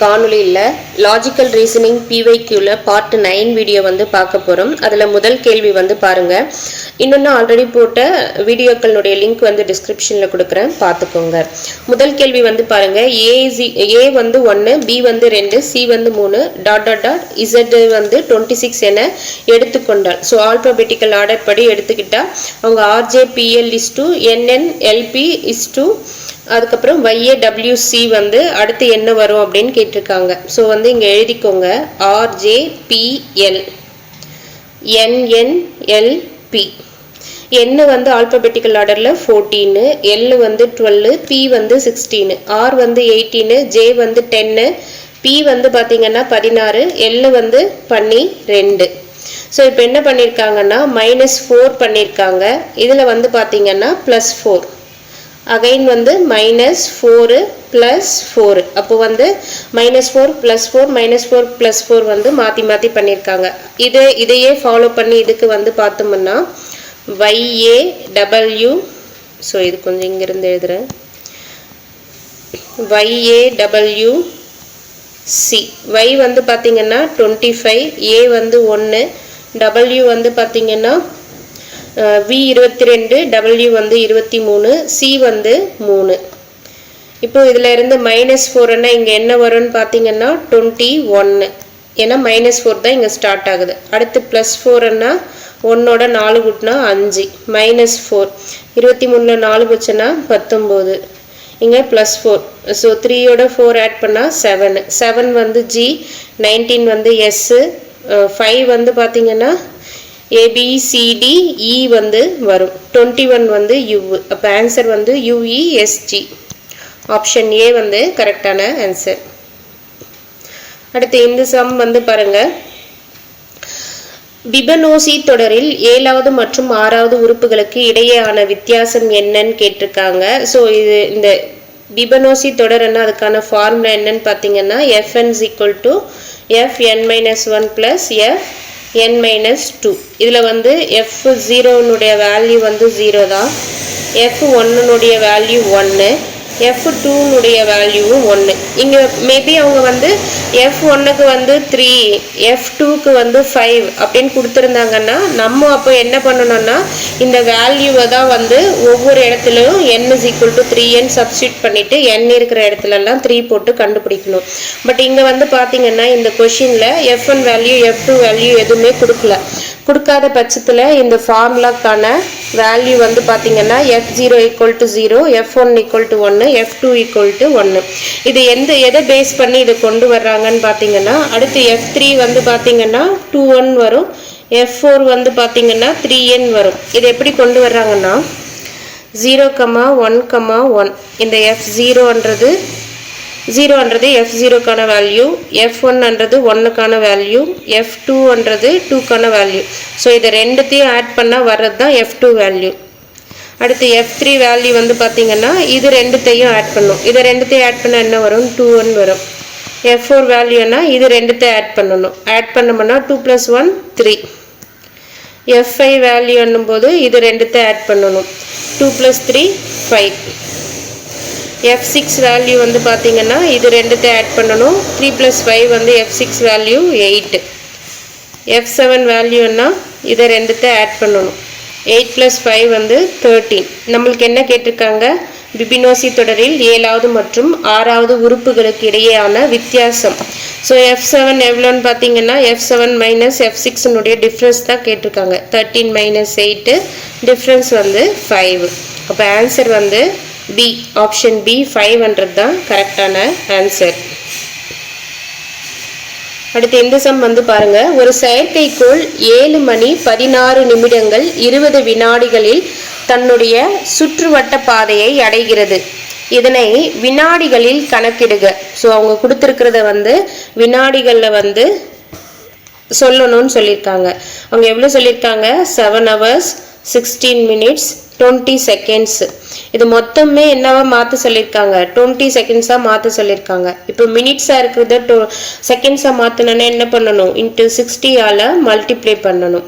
காணொளியில் logical reasoning PYQல part 9 video வந்து பார்க்க போகிறோம். அதில் முதல் கேள்வி வந்து பாருங்கள். இன்னொன்று ஆல்ரெடி போட்ட வீடியோக்களுடைய லிங்க் வந்து டிஸ்கிரிப்ஷனில் கொடுக்குறேன், பார்த்துக்கோங்க. முதல் கேள்வி வந்து பாருங்கள். ஏ வந்து 1, B வந்து 2, C வந்து 3, Z வந்து 26 என எடுத்துக்கொண்டால், ஸோ ஆல்பபெட்டிக்கல் ஆர்டர் படி எடுத்துக்கிட்டால் அவங்க RJPL NNLP அதுக்கப்புறம் YAWC வந்து அடுத்து என்ன வரும் அப்படின்னு கேட்டிருக்காங்க. ஸோ வந்து இங்கே எழுதிக்கோங்க. RJPL NNLP. N வந்து ஆல்பபெட்டிக்கல் ஆர்டரில் 14, L வந்து 12, P வந்து 16, R வந்து 18, J வந்து 10, P வந்து பார்த்தீங்கன்னா 16, L வந்து 12. ஸோ இப்போ என்ன பண்ணியிருக்காங்கன்னா -4 பண்ணியிருக்காங்க. இதில் வந்து பார்த்தீங்கன்னா +4, அகைன் வந்து -4 + 4. அப்போ வந்து -4 + 4 -4 + 4 வந்து மாற்றி மாற்றி பண்ணியிருக்காங்க. இதையே ஃபாலோ பண்ணி இதுக்கு வந்து பார்த்தோம்னா YAW, ஸோ இது கொஞ்சம் இங்கிருந்து எழுதுகிறேன். YAWC. Y வந்து பார்த்தீங்கன்னா 25, A வந்து 1, W வந்து பார்த்தீங்கன்னா V22, W வந்து 23, C வந்து 3. இப்போ இதில் இருந்து -4ன்னா இங்கே என்ன வரும்னு பார்த்தீங்கன்னா 21. ஏன்னா -4 தான் இங்கே ஸ்டார்ட் ஆகுது. அடுத்து +4ன்னா 1ஓட 4 கூட்டினா 5, -4, 23ல் 4 போச்சுன்னா 19, இங்கே +4, ஸோ 3ஓட 4 ஆட் பண்ணால் 7, 7 வந்து G, 19 வந்து S, 5 வந்து பார்த்தீங்கன்னா ABCDE வந்து வரும், 21 வந்து U. அப்போ ஆன்சர் வந்து UESG. ஆப்ஷன் A வந்து கரெக்டான ஆன்சர். அடுத்து இந்த சம் வந்து பாருங்க. பிபனோசி தொடரில் 7வது மற்றும் 6வது உறுப்புகளுக்கு இடையேயான வித்தியாசம் என்னன்னு கேட்டிருக்காங்க. ஸோ இது இந்த பிபனோசி தொடர்னா அதுக்கான ஃபார்முலா என்னன்னு பார்த்தீங்கன்னா Fn = Fn-1 + Fn-2. இதில் வந்து F0னுடைய வேல்யூ வந்து 0 தான், F1னுடைய வேல்யூ 1, F2னுடைய வேல்யூவும் 1. இங்கே மேபி அவங்க வந்து F1க்கு வந்து 3, F2க்கு வந்து 5 அப்படின்னு கொடுத்துருந்தாங்கன்னா நம்ம அப்போ என்ன பண்ணணும்னா இந்த வேல்யூவை தான் வந்து ஒவ்வொரு இடத்துலையும் n = 3n சப்ஸ்டியூட் பண்ணிவிட்டு n இருக்கிற இடத்துலலாம் 3 போட்டு கண்டுபிடிக்கணும். பட் இங்கே வந்து பார்த்தீங்கன்னா இந்த கொஷினில் F1 வேல்யூ F2 வேல்யூ எதுவுமே கொடுக்காத பட்சத்தில் இந்த ஃபார்முலாக்கான வேல்யூ வந்து பார்த்தீங்கன்னா F0 = 0, F1 = 1, F2 = 1. இது எதை பேஸ் பண்ணி இதை கொண்டு வர்றாங்கன்னு பார்த்தீங்கன்னா அடுத்து F3 வந்து பார்த்தீங்கன்னா 2n வரும், F4 வந்து பார்த்தீங்கன்னா 3n வரும். இது எப்படி கொண்டு வர்றாங்கன்னா 0, 1, 1 இந்த F0ன்றது F0க்கான வேல்யூ, F1ன்றது 1க்கான வேல்யூ, F2ன்றது 2க்கான வேல்யூ. ஸோ இதை ரெண்டுத்தையும் ஆட் பண்ணால் வர்றது தான் F2 வேல்யூ. அடுத்து F3 வேல்யூ வந்து பார்த்தீங்கன்னா இது ரெண்டுத்தையும் ஆட் பண்ணும். இதை ரெண்டுத்தையும் ஆட் பண்ணால் என்ன வரும்? 2n வரும். F4 வேல்யூனா இது ரெண்டுத்தையும் ஆட் பண்ணணும். ஆட் பண்ணோம்னா 2 + 1 3. F5 வேல்யூ என்னும்போது இது ரெண்டுத்தையும் ஆட் பண்ணணும். 2 + 3 5. F6 வேல்யூ வந்து பார்த்தீங்கன்னா இது ரெண்டுத்தையும் ஆட் பண்ணணும். 3 + 5 வந்து F6 வேல்யூ 8. F7 வேல்யூன்னா இதை ரெண்டுத்தையும் ஆட் பண்ணணும். 8 + 5 வந்து 13. நம்மளுக்கு என்ன கேட்டிருக்காங்க? பிபினோசி தொடரில் 7வது மற்றும் 6வது உறுப்புகளுக்கு இடையேயான வித்தியாசம். ஸோ F7 எவ்வளோன்னு பார்த்தீங்கன்னா F7 - F6னுடைய டிஃப்ரென்ஸ் தான் கேட்டிருக்காங்க. 13 - 8, டிஃப்ரென்ஸ் வந்து 5. அப்போ ஆன்சர் வந்து B, ஆப்ஷன் B 500 தான் கரெக்டான ஆன்சர். அடுத்து இந்த சம் வந்து பாருங்க. ஒரு செயற்கைக்கோள் 7 மணி 16 நிமிடங்கள் 20 வினாடிகளில் தன்னுடைய சுற்றுவட்ட பாதையை அடைகிறது. இதனை வினாடிகளில் கணக்கிடுக. ஸோ அவங்க கொடுத்துருக்கிறத வந்து வினாடிகளில் வந்து சொல்லணும்னு சொல்லியிருக்காங்க. அவங்க எவ்வளோ சொல்லியிருக்காங்க? 7 hours 16 minutes 20 seconds. இது மொத்தமே என்னவா மாற்ற சொல்லியிருக்காங்க? 20 seconds-ஆக மாற்ற சொல்லியிருக்காங்க. இப்போ மினிட்ஸாக இருக்கிறத செகண்ட்ஸாக மாற்றணுன்னா என்ன பண்ணணும்? × 60ஆல் மல்டிப்ளை பண்ணணும்.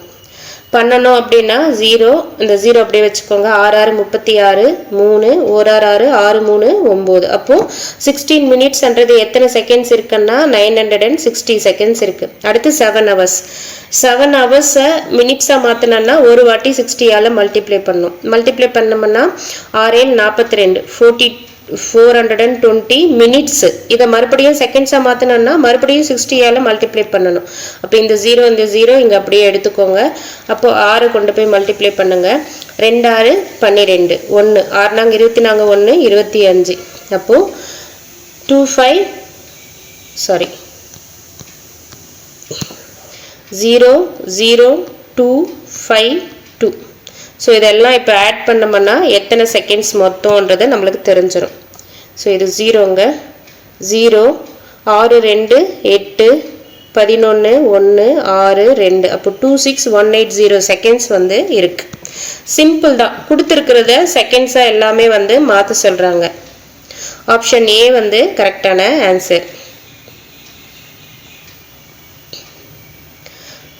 பண்ணணும் அப்படின்னா 0 இந்த 0 அப்படியே வச்சுக்கோங்க. 6 6 36 3 1 6 6 3 9. அப்போ 16 மினிட்ஸ்ன்றது எத்தனை செகண்ட்ஸ் இருக்குன்னா 960 செகண்ட்ஸ் இருக்கு. அடுத்து 7 hours. 7 hours மினிட்ஸா மாத்தினா ஒரு வாட்டி 60ஆல மல்டிப்ளை பண்ணணும். மல்டிப்ளை பண்ணோம்னா 6 42 420 மினிட்ஸ். இதை மறுபடியும் செகண்ட்ஸா மாத்தினா மறுபடியும் 60ஆல மல்டிப்ளை பண்ணணும். அப்போ இந்த 0 இங்க அப்படியே எடுத்துக்கோங்க. அப்போ 6 கொண்டு போய் மல்டிப்ளை பண்ணுங்க. 2 6 12 1 6 நாங்க 24 1 25. அப்போ 0 0 2 5 2. ஸோ இதெல்லாம் இப்போ ஆட் பண்ணோம்னா எத்தனை செகண்ட்ஸ் மொத்தம்ன்றது நம்மளுக்கு தெரிஞ்சிடும். ஸோ இது 0ங்க. 0 6 2 8 11 1 6 2. அப்போ 26180 செகண்ட்ஸ் இருக்கு. சிம்பிள் தான். கொடுத்துருக்கிறத செகண்ட்ஸா எல்லாமே மாற்ற சொல்றாங்க. ஆப்ஷன் ஏ கரெக்டான ஆன்சர்.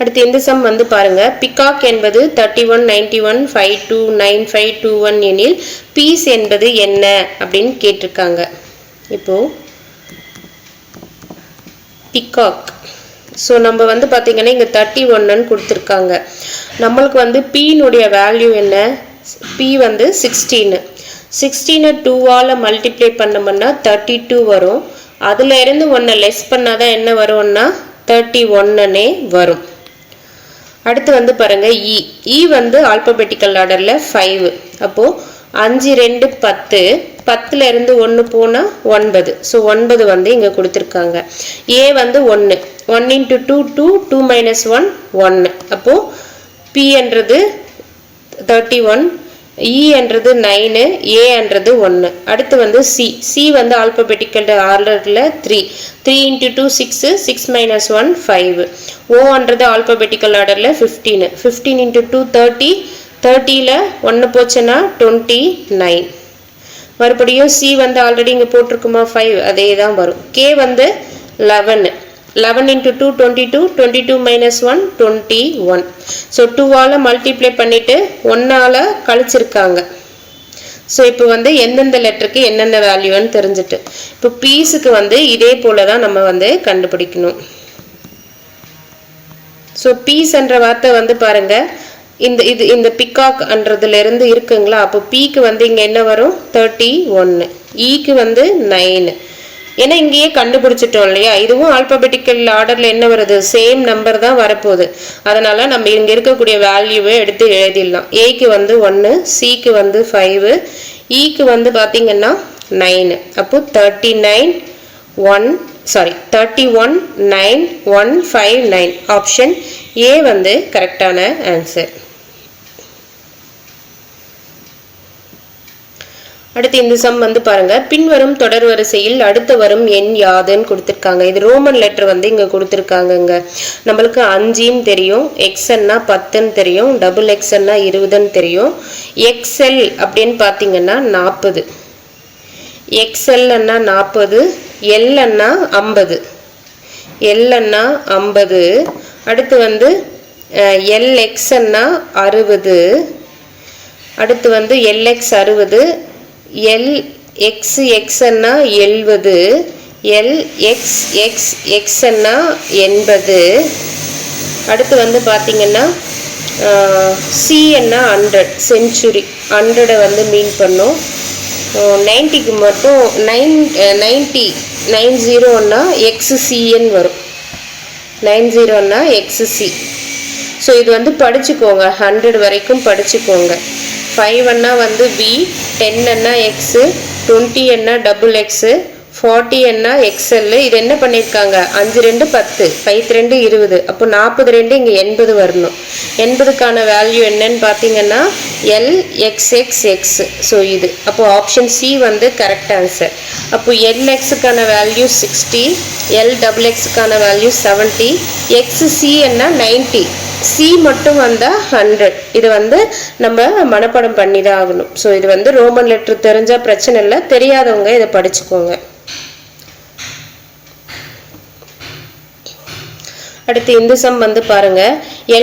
அடுத்து இந்த சம் பாருங்க. பிகாக் என்பது 31 91 52 95 21 எனில் பீஸ் என்பது என்ன அப்படின்னு கேட்டிருக்காங்க. இப்போ பிகாக் ஸோ நம்ம பார்த்தீங்கன்னா இங்கே 31ன்னு கொடுத்துருக்காங்க. நம்மளுக்கு பீனுடைய வேல்யூ என்ன? பி 16. 16 2ஆல் மல்டிப்ளை பண்ணோம்னா 32 வரும். அதுல இருந்து 1 லெஸ் பண்ணாதான் என்ன வரும்னா 31னே வரும். அடுத்து பாருங்க இ ஆல்பபெட்டிக்கல் ஆர்டர்ல 5. அப்போ 5 2 10. 10ல இருந்து 1 போனா 9. ஸோ 9 இங்க கொடுத்துருக்காங்க. ஏ 1 1 into 2 2 2 minus 1 1. அப்போ பி என்றது 31, இ என்றது 9, ஏ என்றது 1. அடுத்து சி ஆல்பபெட்டிக்கல் ஆர்டர்ல 3. 3 into 2 6 6 minus 1 5. ஓ என்றது ஆல்பபெட்டிக்கல் ஆர்டர்ல 15. 15 into 2 30. 30ல 1 போச்சுன்னா 29. மறுபடியும் சி ஆல்ரெடி இங்க போட்டிருக்குமா 5, அதே தான் வரும். கே 11. 11 into 2 22. 22 minus 1 21. ஸோ 2ஆல மல்டிப்ளை பண்ணிட்டு 1ஆல கழிச்சிருக்காங்க. ஸோ இப்போ எந்தெந்த லெட்டருக்கு என்னென்ன வேல்யூன்னு தெரிஞ்சுட்டு இப்போ பீஸுக்கு இதே போல தான் நம்ம கண்டுபிடிக்கணும். ஸோ பீஸ் என்ற வார்த்தை பாருங்க இந்த பிகாக் என்றதுல இருந்து இருக்குங்களா. அப்போ பீக்கு இங்க என்ன வரும் 31. ஈக்கு 9. ஏன்னா இங்கேயே கண்டுபிடிச்சிட்டோம் இல்லையா. இதுவும் ஆல்பபெட்டிக்கல் ஆர்டர்ல என்ன வருது? சேம் நம்பர் தான் வரப்போகுது. அதனால நம்ம இங்க இருக்கக்கூடிய வேல்யூவை எடுத்து எழுதிடலாம். ஏக்கு 1, சிக்கு 5, ஈக்கு பாத்தீங்கன்னா 9. அப்போ 31 9 1 5 9. ஆப்ஷன் ஏ கரெக்டான ஆன்சர். அடுத்து இந்த சம் பாருங்க. பின்வரும் தொடர் வரிசையில் அடுத்து வரும் எண் யாதுன்னு கொடுத்துருக்காங்க. இது ரோமன் லெட்டர் இங்க கொடுத்துருக்காங்க. நம்மளுக்கு 5ன்னு தெரியும், எக்ஸ்ன்னா 10ன்னு தெரியும், டபுள் எக்ஸ்ன்னா 20ன்னு தெரியும். எக்ஸ்எல் அப்படின்னு பார்த்தீங்கன்னா 40. எக்ஸ்எல்ன்னா 40, எல்ன்னா 50. எல்ன்னா 50. அடுத்து எல்எக்ஸ்ன்னா 60. அடுத்து எல்எக்ஸ் 60, எல்எக்ஸ்எக்ஸ்ன்னா 70, எல்எக்ஸ்எக்ஸ்எக்ஸ்ன்னா 80. அடுத்து பார்த்தீங்கன்னா சின்னா 100, செஞ்சுரி 100 மீன் பண்ணும். 90க்கு மட்டும் 90ன்னா எக்ஸ்சின்னு வரும். 90ன்னா எக்ஸ்சி. ஸோ இது படிச்சுக்கோங்க, 100 வரைக்கும் படிச்சுக்கோங்க. 5ன்னா பி, 10ன்னா எக்ஸ், 20ன்னா டபுள் எக்ஸ், 40ன்னா எக்ஸ்எல். இது என்ன பண்ணியிருக்காங்க? 5 2 10, 5 2 20. அப்போ 42 இங்கே 80 வரணும். 80க்கான வேல்யூ என்னன்னு பார்த்தீங்கன்னா எல்எக்ஸ்எக்ஸ்எக்ஸ். ஸோ இது அப்போ ஆப்ஷன் சி கரெக்ட் ஆன்சர். அப்போ எல்எக்ஸுக்கான வேல்யூ 60, எல் டபுள் எக்ஸுக்கான வேல்யூ 70, எக்ஸ்சி என்ன 90, சி மட்டும் 100. இது நம்ம மனப்பாடம் பண்ணி தான் ஆகணும். ஸோ இது ரோமன் லெட்டர் தெரிஞ்சா பிரச்சனை இல்லை, தெரியாதவங்க இதை படிச்சுக்கோங்க. அடுத்து இந்த சம் வந்து பாருங்க,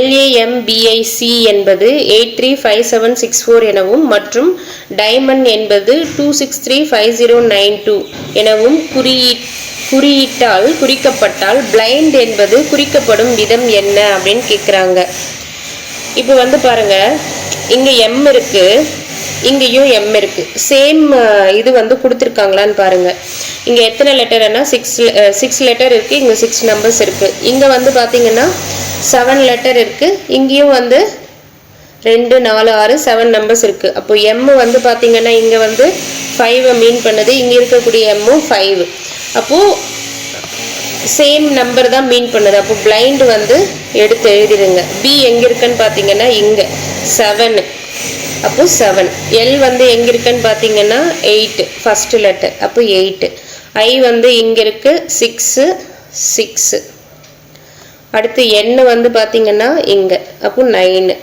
LAMBIC என்பது 835764 எனவும் மற்றும் டைமண்ட் என்பது 2635092 எனவும் குறியீட்டால் குறிக்கப்பட்டால் பிளைண்ட் என்பது குறிக்கப்படும் விதம் என்ன அப்படின்னு கேட்குறாங்க. இப்போ வந்து பாருங்க, இங்க M இருக்கு, இங்கேயும் M இருக்கு. சேம் இது வந்து கொடுத்துருக்காங்களான்னு பாருங்க. இங்க எத்தனை லெட்டர்னா 6 லெட்டர் இருக்கு, இங்க 6 நம்பர்ஸ் இருக்கு. இங்க வந்து பாத்தீங்கன்னா 7 லெட்டர் இருக்கு, இங்கேயும் வந்து 2 4 6 7 நம்பர்ஸ் இருக்கு. அப்போ M வந்து பாத்தீங்கன்னா இங்க வந்து 5 மீன் பண்ணுது, இங்க இருக்கக்கூடிய M 5. அப்போ சேம் நம்பர் தான் மீன் பண்ணுது. அப்போ பிளைண்ட் வந்து எடுத்து எழுதிடுங்க. B எங்க இருக்குன்னு பாத்தீங்கன்னா இங்க 7, அப்போ 7. L வந்து எங்க இருக்குன்னு பாத்தீங்கன்னா 8 ஃபர்ஸ்ட் லெட்டர், அப்போ 8. I வந்து இங்க இருக்கு 6. அடுத்து N வந்து பாத்தீங்கன்னா இங்க, அப்போ 9.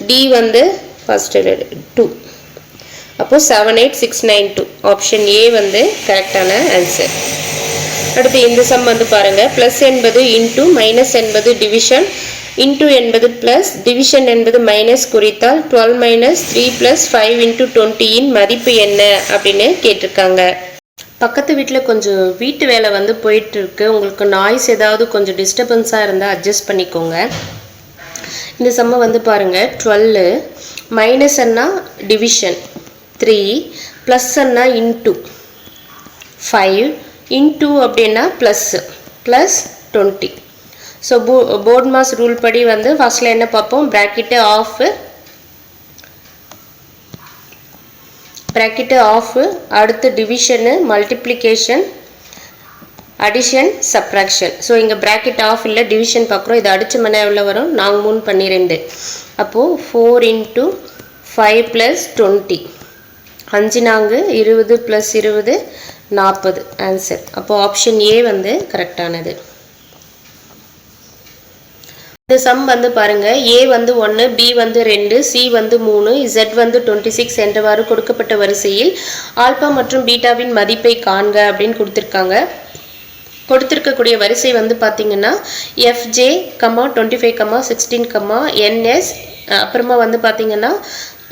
D வந்து ஃபர்ஸ்ட் லெட்டர் 2. அப்போ 78692. ஆப்ஷன் A வந்து கரெக்டான ஆன்சர். அடுத்து இந்த சம் வந்து பாருங்க, பிளஸ் என்பது இன்டூ, மைனஸ் என்பது டிவிஷன், இன்டூ என்பது பிளஸ், டிவிஷன் என்பது மைனஸ் குறித்தால் 12 மைனஸ் 3 பிளஸ் 5 இன்டூ 20 இன் மதிப்பு என்ன அப்படின்னு கேட்டிருக்காங்க. பக்கத்து வீட்டில் கொஞ்சம் வீட்டு வேலை வந்து போயிட்டு இருக்கு, உங்களுக்கு நாய்ஸ் ஏதாவது கொஞ்சம் டிஸ்டர்பன்ஸாக இருந்தால் அட்ஜஸ்ட் பண்ணிக்கோங்க. இந்த சம்மை வந்து பாருங்க, 12 மைனஸ் அண்ணா டிவிஷன் 3 ப்ளஸ் அண்ணா இன்டூ 5 இன்டூ அப்படின்னா plus 20. So BODMAS rule படி வந்து ஃபர்ஸ்ட்ல என்ன பார்ப்போம், ப்ராக்கெட்டு ஆஃப், அடுத்து division, multiplication, addition, subtraction. So இங்கே ப்ராக்கெட் ஆஃப் இல்லை, டிவிஷன் பார்க்குறோம். இது அடிச்சு மணி எவ்வளோ வரும், 4 3 12. அப்போது 4 இன்டூ 5 ப்ளஸ் 20, 5 4 20 ப்ளஸ் 20 40 ஆன்சர். அப்போ ஆப்ஷன் ஏ வந்து கரெக்டானது. இந்த சம் வந்து பாருங்க, A வந்து 1, B வந்து 2, C வந்து 3, Z வந்து 26 என்றவாறு கொடுக்கப்பட்ட வரிசையில் ஆல்பா மற்றும் பீட்டாவின் மதிப்பை காண்க அப்படின்னு கொடுத்துருக்காங்க. கொடுத்துருக்கக்கூடிய வரிசை வந்து பார்த்தீங்கன்னா FJ, 25, 16, NS, அப்புறமா வந்து பார்த்தீங்கன்னா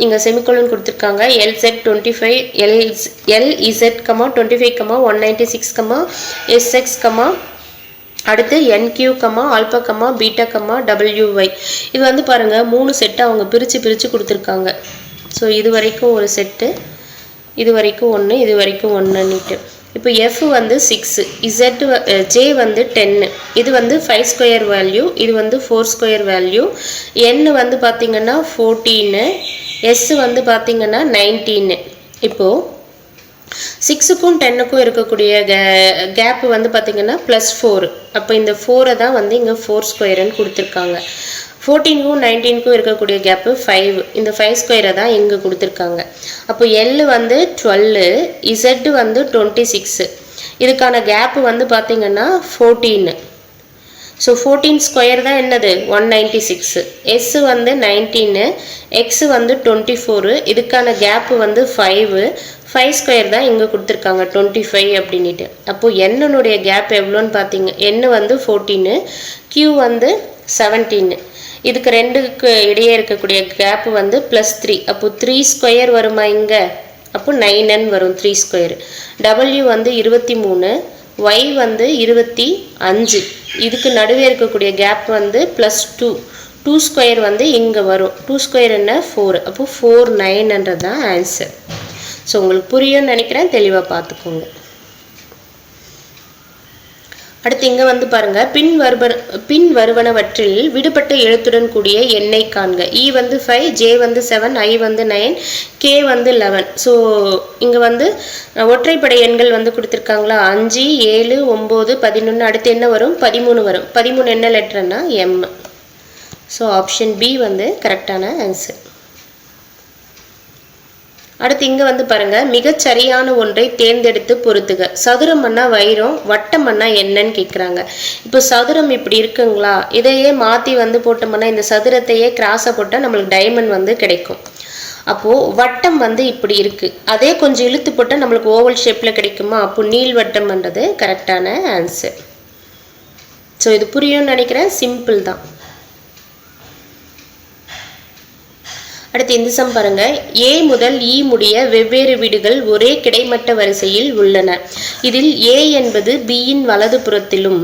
இங்கே செமிகோலன் கொடுத்துருக்காங்க, LZ 25, LZ, 25, 196, SX, அடுத்து NQ, ஆல்பா, பீட்டா, WY. இது வந்து பாருங்கள் 3 செட்டு அவங்க பிரித்து கொடுத்துருக்காங்க. ஸோ இது வரைக்கும் ஒரு செட்டு, இது வரைக்கும் 1, இது வரைக்கும் 1ன்னுட்டு. இப்போ F வந்து 6, J வந்து 10, இது வந்து 5 ஸ்கொயர் வேல்யூ, இது வந்து 4 ஸ்கொயர் வேல்யூ. N வந்து பார்த்தீங்கன்னா 14, S வந்து பார்த்தீங்கன்னா 19. இப்போது 6க்கும் 10க்கும் இருக்கக்கூடிய கேப் வந்து பார்த்தீங்கன்னா +4. அப்போ இந்த 4 தான் வந்து இங்கே 4 ஸ்கொயர்னு கொடுத்துருக்காங்க. 14க்கும் 19க்கும் இருக்கக்கூடிய கேப்பு 5, இந்த 5 ஸ்கொயரை தான் இங்கே கொடுத்துருக்காங்க. அப்போ L வந்து 12, Z வந்து 26, இதுக்கான கேப்பு வந்து பார்த்தீங்கன்னா 14. ஸோ 14 ஸ்கொயர் தான் என்னது 196, S வந்து 19, X வந்து 24, இதுக்கான கேப்பு வந்து 5 ஸ்கொயர் தான் இங்கே கொடுத்துருக்காங்க 25 அப்படின்ட்டு. அப்போது என்னுடைய கேப் எவ்வளோன்னு பார்த்தீங்க, N வந்து 14, Q வந்து 17, இதுக்கு ரெண்டுக்கு இடையே இருக்கக்கூடிய கேப் வந்து +3. அப்போது 3 ஸ்கொயர் வருமா இங்கே, அப்போ 9n வரும் 3 ஸ்கொயர். W வந்து 23, Y வந்து 25, இதுக்கு நடுவே இருக்கக்கூடிய கேப் வந்து +2 ஸ்கொயர் வந்து இங்கே வரும். 2 ஸ்கொயர் என்ன 4, அப்போ 49ன்றது தான் ஆன்சர். ஸோ உங்களுக்கு புரியும்னு நினைக்கிறேன், தெளிவாக பார்த்துக்கோங்க. அடுத்து இங்கே வந்து பாருங்க, பின் வருவனவற்றில் விடுபட்ட எழுத்துடன் கூடிய எண்ணை காண்க. E வந்து 5, J வந்து 7, I வந்து 9, K வந்து 11. ஸோ இங்கே வந்து ஒற்றைப்படை எண்கள் வந்து கொடுத்துருக்காங்களா, 5 7 9 11. அடுத்து என்ன வரும், 13 வரும். 13 என்ன லெட்டர்னா M. ஸோ ஆப்ஷன் B வந்து கரெக்டான ஆன்சர். அடுத்து இங்கே வந்து பாருங்க, மிகச்சரியான ஒன்றை தேர்ந்தெடுத்து பொறுத்துக. சதுரம் அண்ணா வைரம், வட்டம் அண்ணா என்னன்னு கேட்குறாங்க. இப்போ சதுரம் இப்படி இருக்குங்களா, இதையே மாற்றி வந்து போட்டோம்னா இந்த சதுரத்தையே கிராஸை போட்டால் நம்மளுக்கு டைமண்ட் வந்து கிடைக்கும். அப்போது வட்டம் வந்து இப்படி இருக்குது, அதே கொஞ்சம் இழுத்து போட்டால் நம்மளுக்கு ஓவல் ஷேப்பில் கிடைக்குமா, அப்போ நீள் வட்டம்ன்றது கரெக்டான ஆன்சர். ஸோ இது புரியும்னு நினைக்கிறேன், சிம்பிள் தான். அடுத்து இந்த சம் பாருங்க. A முதல் E முடிய வெவ்வேறு வீடுகள் ஒரே கிடைமட்ட வரிசையில் உள்ளன. இதில் A என்பது B இன் வலது புறத்திலும்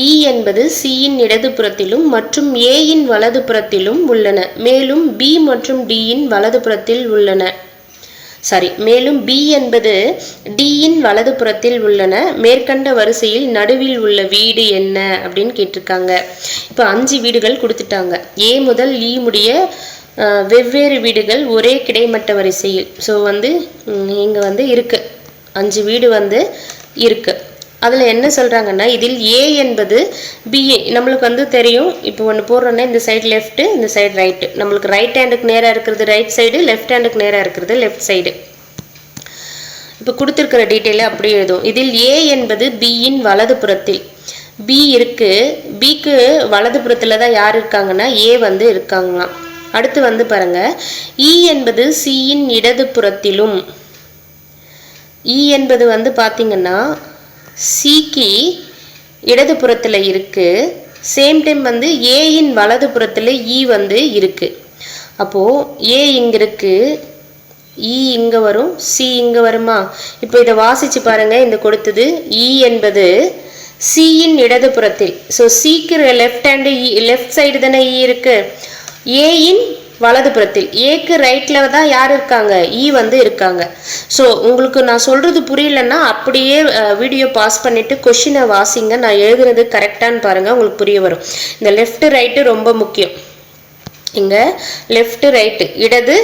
E என்பது C இன் இடது புறத்திலும் மற்றும் A இன் வலது புறத்திலும் உள்ளன. மேலும் B மற்றும் D இன் வலது புறத்தில் உள்ளன. மேலும் B என்பது D இன் வலது புறத்தில் உள்ளன. மேற்கண்ட வரிசையில் நடுவில் உள்ள வீடு என்ன அப்படின்னு கேட்டிருக்காங்க. இப்போ 5 வீடுகள் கொடுத்துட்டாங்க. A முதல் E முடிய வெவ்வேறு வீடுகள் ஒரே கிடைமட்ட வரிசையில். ஸோ இங்கே இருக்கு 5 வீடு இருக்கு. அதில் என்ன சொல்கிறாங்கன்னா, இதில் A என்பது B நம்மளுக்கு தெரியும். இப்போ ஒன்று போடுறோன்னா இந்த சைடு லெஃப்ட்டு, இந்த சைடு ரைட்டு. நம்மளுக்கு ரைட் ஹேண்டுக்கு நேராக இருக்கிறது ரைட் சைடு, லெஃப்ட் ஹேண்டுக்கு நேராக இருக்கிறது லெஃப்ட் சைடு. இப்போ கொடுத்துருக்கிற டீட்டெயிலை அப்படி எழுதும். இதில் A என்பது B இன் வலது புறத்தில். B இருக்கு. Bக்கு வலது புறத்தில் தான் யார் இருக்காங்கன்னா A இருக்காங்களாம். அடுத்து பாருங்க, E என்பது C இன் இடது புறத்திலும். E என்பது பார்த்தீங்கன்னா Cக்கு இடது புறத்தில் இருக்கு. சேம் டைம் A இன் வலது புறத்தில் E இருக்கு. அப்போ A இங்க இருக்கு, E இங்க வரும், C இங்க வருமா? இப்போ இதை வாசிச்சு பாருங்க. இந்த கொடுத்தது E என்பது C இன் இடது புறத்தில். ஸோ Cக்கு லெஃப்ட் சைடு தானே E இருக்கு. A இன் வலது புறத்தில், Aக்கு ரைட்ல தான் யார் இருக்காங்க? E இருக்காங்க. ஸோ உங்களுக்கு நான் சொல்றது புரியலன்னா அப்படியே வீடியோ பாஸ் பண்ணிட்டு கொஷினை வாசிங்க. நான் எழுதுறது கரெக்டான்னு பாருங்க, உங்களுக்கு புரிய வரும். இந்த லெஃப்ட் ரைட்டு ரொம்ப முக்கியம். இங்க லெஃப்ட் ரைட்டு, இடது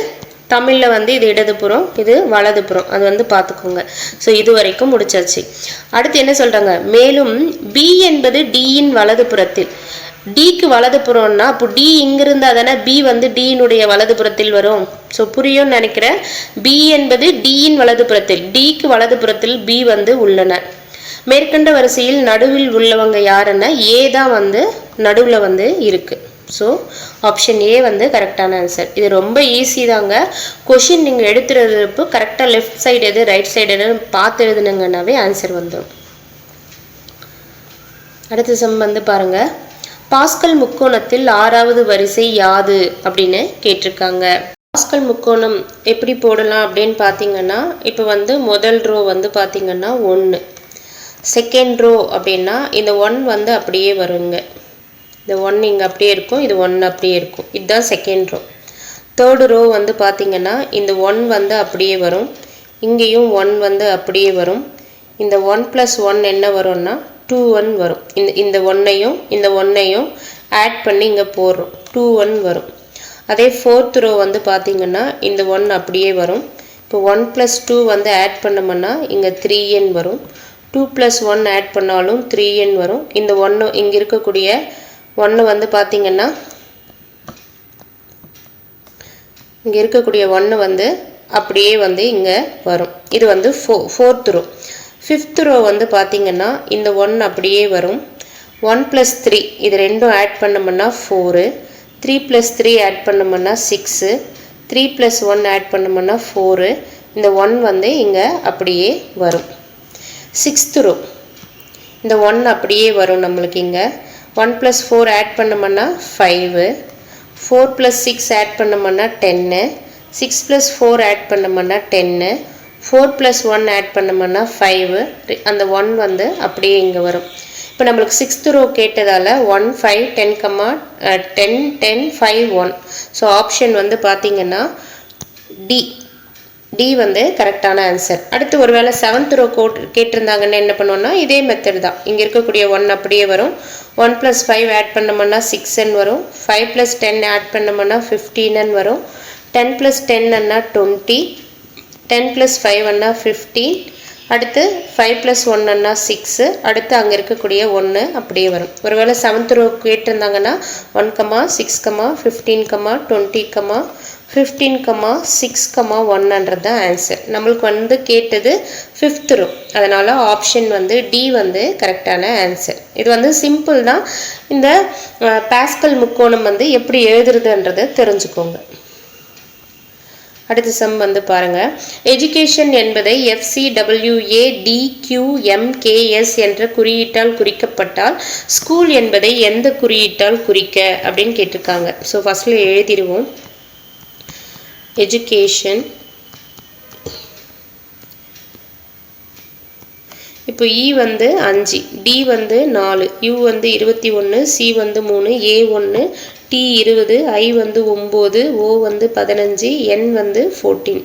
தமிழில் இது இடதுபுறம், இது வலதுபுறம். அது பார்த்துக்கோங்க. ஸோ இது வரைக்கும் முடிச்சாச்சு. அடுத்து என்ன சொல்றாங்க? மேலும் B என்பது D இன் வலது புறத்தில். Dக்கு வலது புறம்னா அப்போ D இங்கிருந்தா தானே B Dனுடைய வலது புறத்தில் வரும். ஸோ புரியும்னு நினைக்கிறேன். B என்பது D இன் வலது புறத்தில், Dக்கு வலது புறத்தில் B உள்ளன. மேற்கண்ட வரிசையில் நடுவில் உள்ளவங்க யாருன்னா A தான் நடுவில் இருக்கு. ஸோ ஆப்ஷன் A கரெக்டான ஆன்சர். இது ரொம்ப ஈஸி தாங்க. கொஷின் நீங்கள் எடுத்துறதுப்போ கரெக்டாக லெஃப்ட் சைடு எது ரைட் சைடு எதுன்னு பார்த்து எழுதுனுங்கன்னாவே ஆன்சர் வந்துடும். அடுத்த சம் பாருங்க. பாஸ்கல் முக்கோணத்தில் 6வது வரிசை யாது அப்படின்னு கேட்டிருக்காங்க. பாஸ்கல் முக்கோணம் எப்படி போடலாம் அப்படின்னு பார்த்தீங்கன்னா, இப்போ முதல் ரோ பார்த்தீங்கன்னா 1, செகண்ட் ரோ அப்படின்னா இந்த 1 அப்படியே வருங்க. இந்த 1 இங்கே அப்படியே இருக்கும், இது 1 அப்படியே இருக்கும். இதுதான் செகண்ட் ரோ. தேர்டு ரோ பார்த்தீங்கன்னா இந்த 1 அப்படியே வரும், இங்கேயும் 1 அப்படியே வரும். இந்த 1 + 1 என்ன வரும்னா 2 வரும். இந்த 1ஐயும் இந்த 1ஐயும் ஆட் பண்ணி இங்கே போடுறோம், 2 வரும். அதே ஃபோர்த் ரோ பார்த்தீங்கன்னா இந்த 1 அப்படியே வரும். இப்போ 1 + 2 ஆட் பண்ணோம்னா இங்கே 3n வரும். 2 + 1 ஆட் பண்ணாலும் 3n வரும். இந்த 1 இங்கே இருக்கக்கூடிய 1 பார்த்தீங்கன்னா இங்கே இருக்கக்கூடிய 1 அப்படியே இங்கே வரும். இது ஃபோர்த் ரோ. ஃபிஃப்த் ரோ பார்த்தீங்கன்னா இந்த 1 அப்படியே வரும். 1 + 3 இது ரெண்டும் ஆட் பண்ணோம்னா 4, 3 + 3 ஆட் பண்ணோம்னா 6, 3 + 1 ஆட் பண்ணோம்னா 4. இந்த 1 இங்கே அப்படியே வரும். சிக்ஸ்த் ரோ இந்த 1 அப்படியே வரும் நம்மளுக்கு. இங்கே 1 + 4 ஆட் பண்ணோம்னா 5, 4 + 6 ஆட் பண்ணோம்னா 10, 6 + 4 ஆட் பண்ணோம்னா 10, 4 + 1 ஆட் பண்ணோம்னா 5. அந்த 1 அப்படியே இங்கே வரும். இப்போ நம்மளுக்கு சிக்ஸ்த் ரோ கேட்டதால் 1 5 10 10 10 5 1. ஸோ ஆப்ஷன் பார்த்தீங்கன்னா டி கரெக்டான ஆன்சர். அடுத்து ஒருவேளை செவன்த் ரோ கேட்டிருந்தாங்கன்னு என்ன பண்ணுவோம்னா இதே மெத்தட் தான். இங்கே இருக்கக்கூடிய 1 அப்படியே வரும். 1 + 5 ஆட் பண்ணோம்னா 6n வரும். 5 + 10 ஆட் பண்ணோம்னா 15n வரும். 10 + 10 20, 10 + 5 15. அடுத்து 5 + 1 6. அடுத்து அங்கே இருக்கக்கூடிய 1 அப்படியே வரும். ஒருவேளை செவன்த் ரோ கேட்டிருந்தாங்கன்னா 1 6 15 20 15 6 1 தான் ஆன்சர். நம்மளுக்கு கேட்டது ஃபிஃப்த் ரோ, அதனால் ஆப்ஷன் டி கரெக்டான ஆன்சர். இது சிம்பிள் தான். இந்த பாஸ்கல் முக்கோணம் எப்படி எழுதுறதுன்றதை தெரிஞ்சுக்கோங்க. அடுத்த சம் வந்து பாருங்க. எஜுகேஷன் என்பதை FCWADQMKS என்ற குறியீட்டால் குறிக்கப்பட்டால் ஸ்கூல் என்பதை எந்த குறியீட்டால் குறிக்க அப்படின்னு கேட்டிருக்காங்க. ஸோ ஃபர்ஸ்ட்ல எழுதிடுவோம். எஜுகேஷன், இப்போ E வந்து 5, D வந்து 4, U வந்து 21, C வந்து 3, A 1, T 20, I வந்து 9, O வந்து 15, N வந்து 14.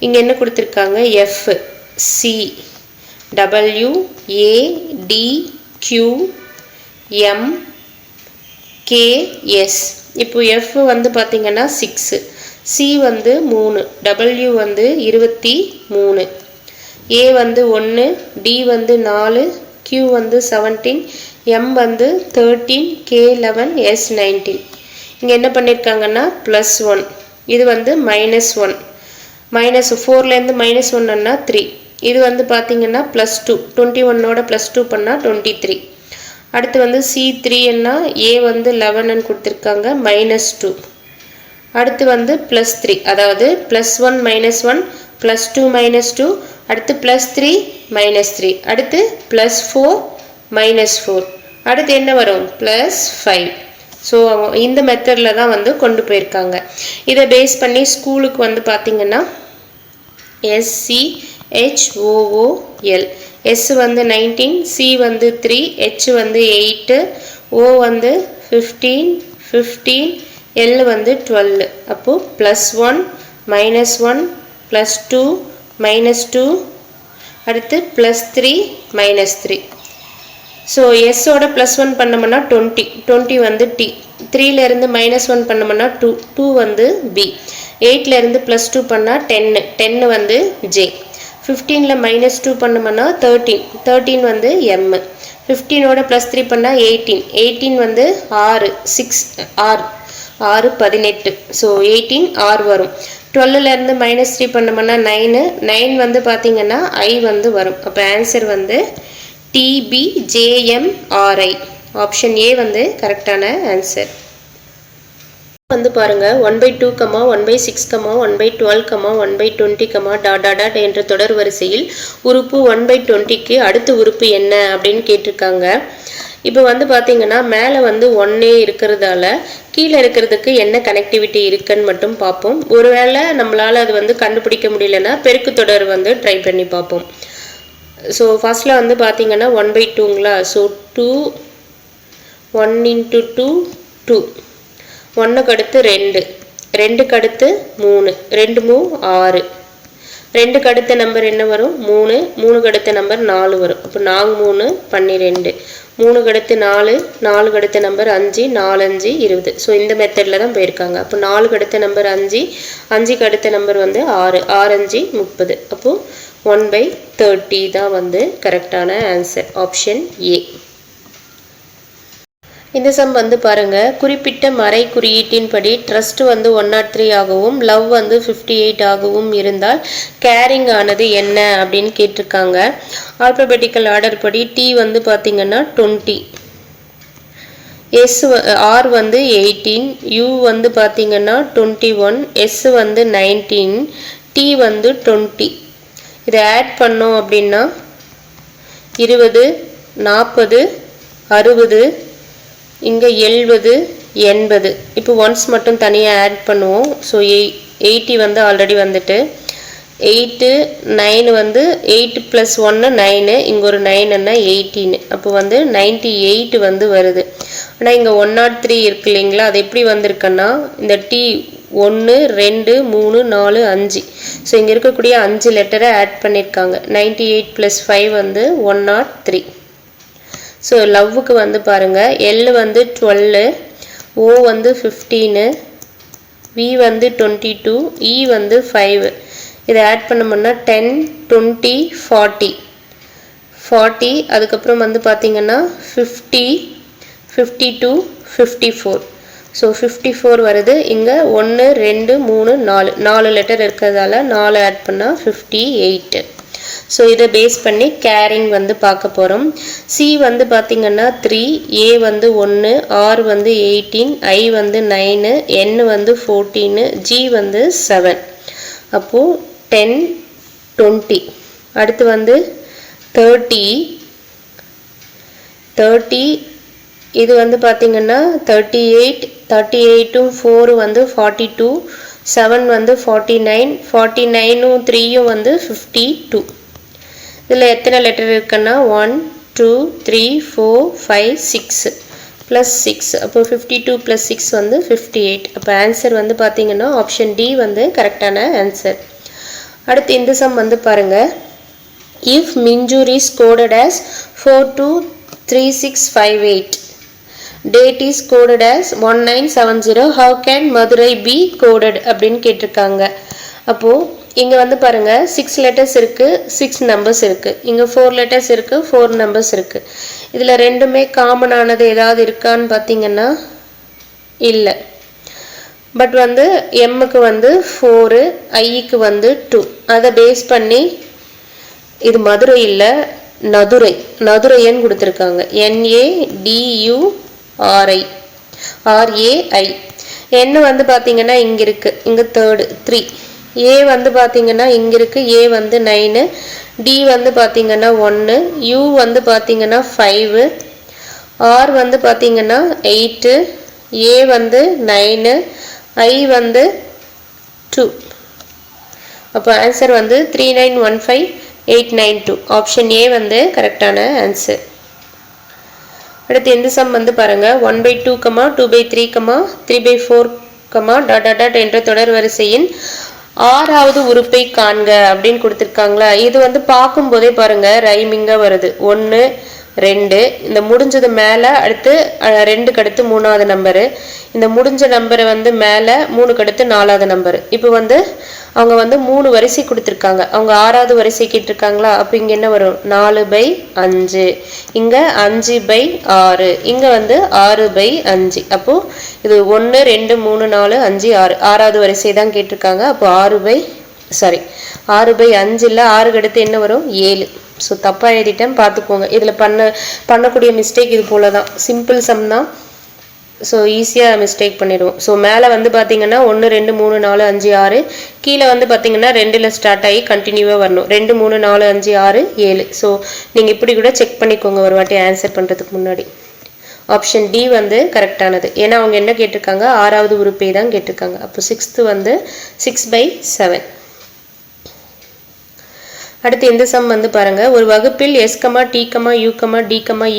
இங்கே என்ன கொடுத்துருக்காங்க? F, C, W, A, D, Q, M, K, S. இப்போ F வந்து பார்த்தீங்கன்னா 6, C வந்து 3, W வந்து 23, A வந்து 1, D வந்து 4, Q வந்து 17, M வந்து 13, K 11, S 19. இங்கே என்ன பண்ணியிருக்காங்கன்னா +1, இது வந்து -1, -4லேருந்து -1ன்னா 3, இது வந்து பார்த்தீங்கன்னா +2, 21ஓட +2 பண்ணால் 23. அடுத்து வந்து C3 என்ன, A வந்து 11ன்னு கொடுத்துருக்காங்க, -2. அடுத்து வந்து +3, அதாவது +1 -1, +2 -2, அடுத்து +3 -3, அடுத்து +4 -4, அடுத்து என்ன வரும்? +5. ஸோ இந்த மெத்தடில் தான் வந்து கொண்டு போயிருக்காங்க. இதை பேஸ் பண்ணி ஸ்கூலுக்கு வந்து பார்த்தீங்கன்னா SCHOOL, S வந்து 19, C வந்து 3, H வந்து 8, O வந்து 15, 15, L வந்து 12. அப்போது +1 -1 +2 -2, அடுத்து +3 -3. ஸோ எஸ்ஸோட +1 பண்ணோம்னா 20 வந்து T, 3லேருந்து -1 பண்ணோம்னா 2 வந்து B, 8லேருந்து +2 பண்ணால் 10 வந்து J, 15ல் -2 பண்ணோம்னா 13 வந்து M, 15ஓட +3 பண்ணால் 18 வந்து R, 18. ஸோ 18 R வரும். 12லேருந்து -3 பண்ணோம்னா 9 வந்து பார்த்தீங்கன்னா I வந்து வரும். அப்போ ஆன்சர் வந்து TBJMRI. ஆப்ஷன் A வந்து கரெக்டான ஆன்சர். வந்து பாருங்க 1/2, 1/6, 1/12, 1/20, ... என்ற தொடர் வரிசையில் உறுப்பு 1/20க்கு அடுத்த உறுப்பு என்ன அப்படின்னு கேட்டிருக்காங்க. இப்போ வந்து பார்த்தீங்கன்னா மேலே வந்து 1 இருக்கிறதால கீழே இருக்கிறதுக்கு என்ன கனெக்டிவிட்டி இருக்குன்னு மட்டும் பார்ப்போம். ஒருவேளை நம்மளால் அது வந்து கண்டுபிடிக்க முடியலன்னா பெருக்கு தொடர் வந்து ட்ரை பண்ணி பார்ப்போம். ஸோ ஃபர்ஸ்ட்டில் வந்து பார்த்தீங்கன்னா 1/2ங்களா. ஸோ 2, 1 × 2, 2, 1க்கு அடுத்து 2, 2க்கு அடுத்து 3, 2 3 6, 2க்கு அடுத்த நம்பர் என்ன வரும்? 3, 3க்கு அடுத்த நம்பர் 4 வரும். அப்போ 4 3 12, 3க்கு அடுத்து 4, 4க்கு அடுத்த நம்பர் 5, 4 5 20. ஸோ இந்த மெத்தடில் தான் போயிருக்காங்க. அப்போ 4க்கு அடுத்த நம்பர் 5, 5க்கு அடுத்த நம்பர் வந்து 6, 6 5 30. அப்போது 1/30 தான் வந்து கரெக்டான ஆன்சர். Option A. இந்த சம் வந்து பாருங்க, குறிப்பிட்ட மறை குறியீட்டின்படி ட்ரஸ்ட் வந்து 103 ஆகவும் லவ் வந்து 58 ஆகவும் இருந்தால் கேரிங் ஆனது என்ன அப்படின்னு கேட்டிருக்காங்க. ஆல்பபெட்டிக்கல் ஆர்டர் படி T வந்து பார்த்தீங்கன்னா 20, R வந்து 18, U வந்து பார்த்தீங்கன்னா 21, S வந்து 19, T வந்து 20. இதை ஆட் பண்ணோம் அப்படின்னா 20, 40, 60, இங்கே 70, 80. இப்போ ஒன்ஸ் மட்டும் தனியாக ஆட் பண்ணுவோம். ஸோ 80 வந்து ஆல்ரெடி வந்துட்டு 8, 9 வந்து 8 + 1 9, இங்கே ஒரு 9ன்னா 18. அப்போ வந்து 98 வந்து வருது. ஆனால் இங்கே 103 இருக்கு இல்லைங்களா, அது எப்படி வந்திருக்குன்னா இந்த T 1 2 3 4 5. ஸோ இங்கே இருக்கக்கூடிய 5 லெட்டரை ஆட் பண்ணியிருக்காங்க. 98 + 5 வந்து 103. ஸோ லவ்வுக்கு வந்து பாருங்கள், L வந்து 12, O வந்து 15, V வந்து 22, E வந்து 5. இதை ஆட் பண்ணோம்னா 10 20 40, 40, அதுக்கப்புறம் வந்து பார்த்தீங்கன்னா 50 52 54. ஸோ 54 வருது. இங்கே 1 2 3 4 லெட்டர் இருக்கிறதால 4 ஆட் பண்ணால் 58. ஸோ இதை பேஸ் பண்ணி கேரிங் வந்து பார்க்க போகிறோம். சி வந்து பார்த்திங்கன்னா 3, ஏ வந்து 1, ஆர் வந்து 18, ஐ வந்து 9, என் வந்து 14, ஜி வந்து 7. அப்போது 10, 20. அடுத்து வந்து 30, இது வந்து பார்த்திங்கன்னா 38, 38ம் 4 வந்து 42, 7 வந்து 49, 49ம் 3ம் வந்து 52. இதில் எத்தனை லெட்டர் இருக்குன்னா 1, 2, 3, 4, 5, 6 ப்ளஸ் 6. அப்போ 52 + 6 வந்து 58. அப்போ ஆன்சர் வந்து பார்த்திங்கன்னா ஆப்ஷன் டி வந்து கரெக்டான ஆன்சர். அடுத்து இந்த சம் வந்து பாருங்கள். If Minjur is coded as 423658, date is coded as 1970, how can Madurai be coded அப்படின்னு கேட்டிருக்காங்க. அப்போது இங்கே வந்து பாருங்கள் 6 லெட்டர்ஸ் இருக்குது, 6 நம்பர்ஸ் இருக்குது. இங்கே 4 லெட்டர்ஸ் இருக்குது, 4 நம்பர்ஸ் இருக்குது. இதில் ரெண்டுமே காமனானது ஏதாவது இருக்கான்னு பார்த்தீங்கன்னா இல்லை. பட் வந்து எம்முக்கு வந்து 4, ஐக்கு வந்து 2. அதை பேஸ் பண்ணி இது மதுரை இல்லை, நதுரைன்னு கொடுத்துருக்காங்க. NADURI RAI. என்ன வந்து பார்த்தீங்கன்னா இங்கே இருக்குது, இங்கே 3. ஏ வந்து பார்த்தீங்கன்னா இங்கே இருக்குது, ஏ வந்து 9, டி வந்து பார்த்தீங்கன்னா 1, யூ வந்து பார்த்தீங்கன்னா 5, ஆர் வந்து பார்த்தீங்கன்னா 8, ஏ வந்து 9, ஐ வந்து 2. அப்போ ஆன்சர் வந்து 3915,892. ஆப்ஷன் ஏ வந்து கரெக்டான ஆன்சர். அடுத்து இந்த சம் வந்து பாருங்கள். 1/2, 2/3, 3/4, ... என்ற தொடர் வரிசையின் 6வது உறுப்பை காண்க அப்படின்னு கொடுத்துருக்காங்களா. இது வந்து பார்க்கும்போதே பாருங்கள் ரைமிங்காக வருது. 1, 2, இந்த முடிஞ்சது மேலே, அடுத்து 2க்கு அடுத்து 3வது நம்பரு, இந்த முடிஞ்ச நம்பரை வந்து மேலே, 3க்கு அடுத்து 4வது நம்பரு. இப்போ வந்து அவங்க வந்து 3 வரிசை கொடுத்துருக்காங்க, அவங்க 6வது வரிசை கேட்டிருக்காங்களா. அப்போ இங்கே என்ன வரும், 4/5, இங்கே 5/6, இங்கே வந்து 6/5. அப்போது இது 1, 2, 3, 4, 5, 6, 6வது வரிசை தான் கேட்டிருக்காங்க. அப்போ 6/5 இல்லை, 6க்கு அடுத்து என்ன வரும், 7. ஸோ தப்பாக எழுதிட்டேன், பார்த்துக்கோங்க. இதில் பண்ணக்கூடிய மிஸ்டேக் இது போல தான், சிம்பிள் சம் தான். ஸோ ஈஸியாக மிஸ்டேக் பண்ணிடுவோம். ஸோ மேலே வந்து பார்த்தீங்கன்னா 1, 2, 3, 4, 5, 6, கீழே வந்து பார்த்தீங்கன்னா 2ல் ஸ்டார்ட் ஆகி கண்டினியூவாக வரணும். 2, 3, 4, 5, 6, 7. ஸோ நீங்கள் இப்படி கூட செக் பண்ணிக்கோங்க ஒரு வாட்டி ஆன்சர் பண்ணுறதுக்கு முன்னாடி. ஆப்ஷன் டி வந்து கரெக்டானது. ஏன்னா அவங்க என்ன கேட்டிருக்காங்க, 6வது உறுப்பை தான் கேட்டிருக்காங்க. அப்போ 6th வந்து 6/7. அடுத்து இந்த சம் வந்து பாருங்கள். ஒரு வகுப்பில் S, T, U, D, E,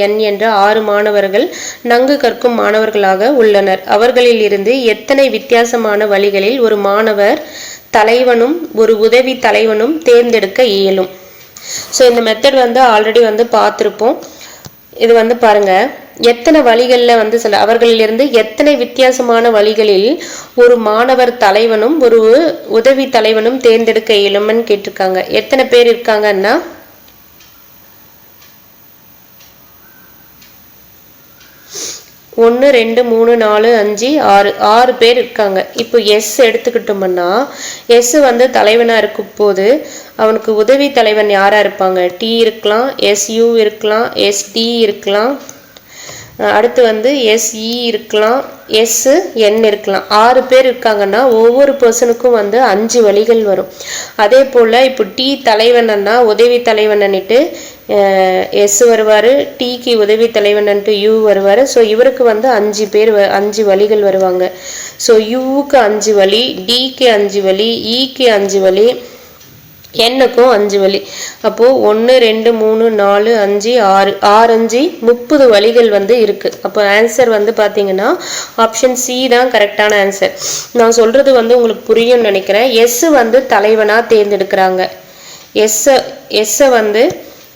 N என்ற 6 மாணவர்கள் நன்கு கற்கும் மாணவர்களாக உள்ளனர். அவர்களில் இருந்து எத்தனை வித்தியாசமான வழிகளில் ஒரு மாணவர் தலைவனும் ஒரு உதவி தலைவனும் தேர்ந்தெடுக்க இயலும். ஸோ இந்த மெத்தட் வந்து ஆல்ரெடி வந்து பார்த்துருப்போம். இது வந்து பாருங்கள், எத்தனை வழிகளில் வந்து அவர்களிலிருந்து எத்தனை வித்தியாசமான வழிகளில் ஒரு மாணவர் தலைவனும் ஒரு உதவி தலைவனும் தேர்ந்தெடுக்க இயலும்னு கேட்டிருக்காங்க. எத்தனை பேர் இருக்காங்கன்னா 1, 2, 3, 4, 5, 6 பேர் இருக்காங்க. இப்போ எஸ் எடுத்துக்கிட்டோம்னா எஸ் வந்து தலைவனாக இருக்கும் போது அவனுக்கு உதவி தலைவன் யாராக இருப்பாங்க, டி இருக்கலாம், SU இருக்கலாம், SD இருக்கலாம், அடுத்து வந்து SE இருக்கலாம், SN இருக்கலாம். 6 பேர் இருக்காங்கன்னா ஒவ்வொரு பர்சனுக்கும் வந்து 5 வழிகள் வரும். அதே போல் இப்போ டி தலைவனா உதவி தலைவன்னுட்டு எஸ் வருவார், டிக்கு உதவி தலைவன்ட்டு யூ வருவார். ஸோ இவருக்கு வந்து 5 வழிகள் வருவாங்க. ஸோ யூவுக்கு 5 வழி, டிக்கு 5 வழி, இக்கு 5 வழி, என்னுக்கும் 5 வழி. அப்போது 1, 2, 3, 4, 5, 6, 5 30 வழிகள் வந்து இருக்குது. அப்போ ஆன்சர் வந்து பார்த்தீங்கன்னா ஆப்ஷன் சி தான் கரெக்டான ஆன்சர். நான் சொல்கிறது வந்து உங்களுக்கு புரியும்னு நினைக்கிறேன். எஸ் வந்து தலைவனாக தேர்ந்தெடுக்கிறாங்க. எஸ்ஸை வந்து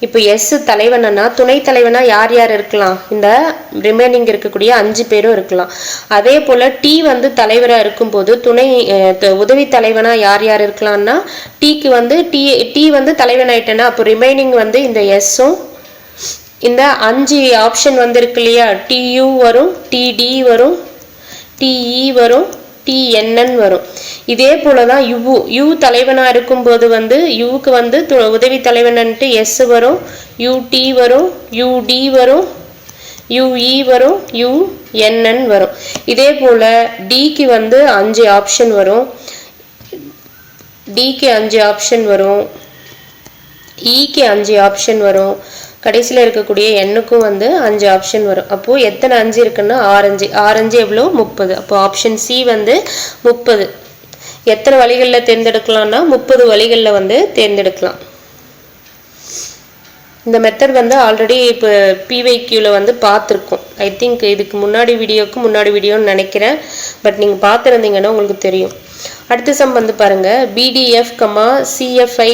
இப்போ எஸ் தலைவனா துணை தலைவனா யார் யார் இருக்கலாம், இந்த ரிமைனிங் இருக்கக்கூடிய 5 பேரும் இருக்கலாம். அதே போல் டி வந்து தலைவராக இருக்கும்போது உதவி தலைவனா யார் யார் இருக்கலாம்னா டிக்கு வந்து டி வந்து தலைவனாயிட்டேன்னா அப்போ ரிமைனிங் வந்து இந்த எஸ்ஸும் இந்த 5 ஆப்ஷன் வந்து இருக்கு இல்லையா, டியூ வரும், டிடி வரும், டிஇ வரும், TNN வரும். இதே போல தான் யூ தலைவனாக இருக்கும்போது வந்து யூவுக்கு வந்து உதவி தலைவன்ட்டு எஸ் வரும், யூடி வரும், யூடி வரும், யூஇ வரும், யூஎன்என் வரும். இதே போல் டிக்கு வந்து 5 ஆப்ஷன் வரும், டிக்கு 5 ஆப்ஷன் வரும், இக்கு 5 ஆப்ஷன் வரும், கடைசியில் இருக்கக்கூடிய எண்ணுக்கும் வந்து 5 ஆப்ஷன் வரும். அப்போது எத்தனை 5 இருக்குன்னா ஆரஞ்சு எவ்வளோ 30. அப்போது ஆப்ஷன் சி வந்து 30. எத்தனை வழிகளில் தேர்ந்தெடுக்கலாம்னா 30 வழிகளில் வந்து தேர்ந்தெடுக்கலாம். இந்த மெத்தட் வந்து ஆல்ரெடி இப்போ பிவைக்யூவில் வந்து பார்த்துருக்கோம். ஐ திங்க் இதுக்கு முன்னாடி வீடியோன்னு நினைக்கிறேன். பட் நீங்கள் பார்த்துருந்தீங்கன்னா உங்களுக்கு தெரியும். அடுத்த சம் வந்து பாருங்க, பிடிஎஃப் சிஎஃப்ஐ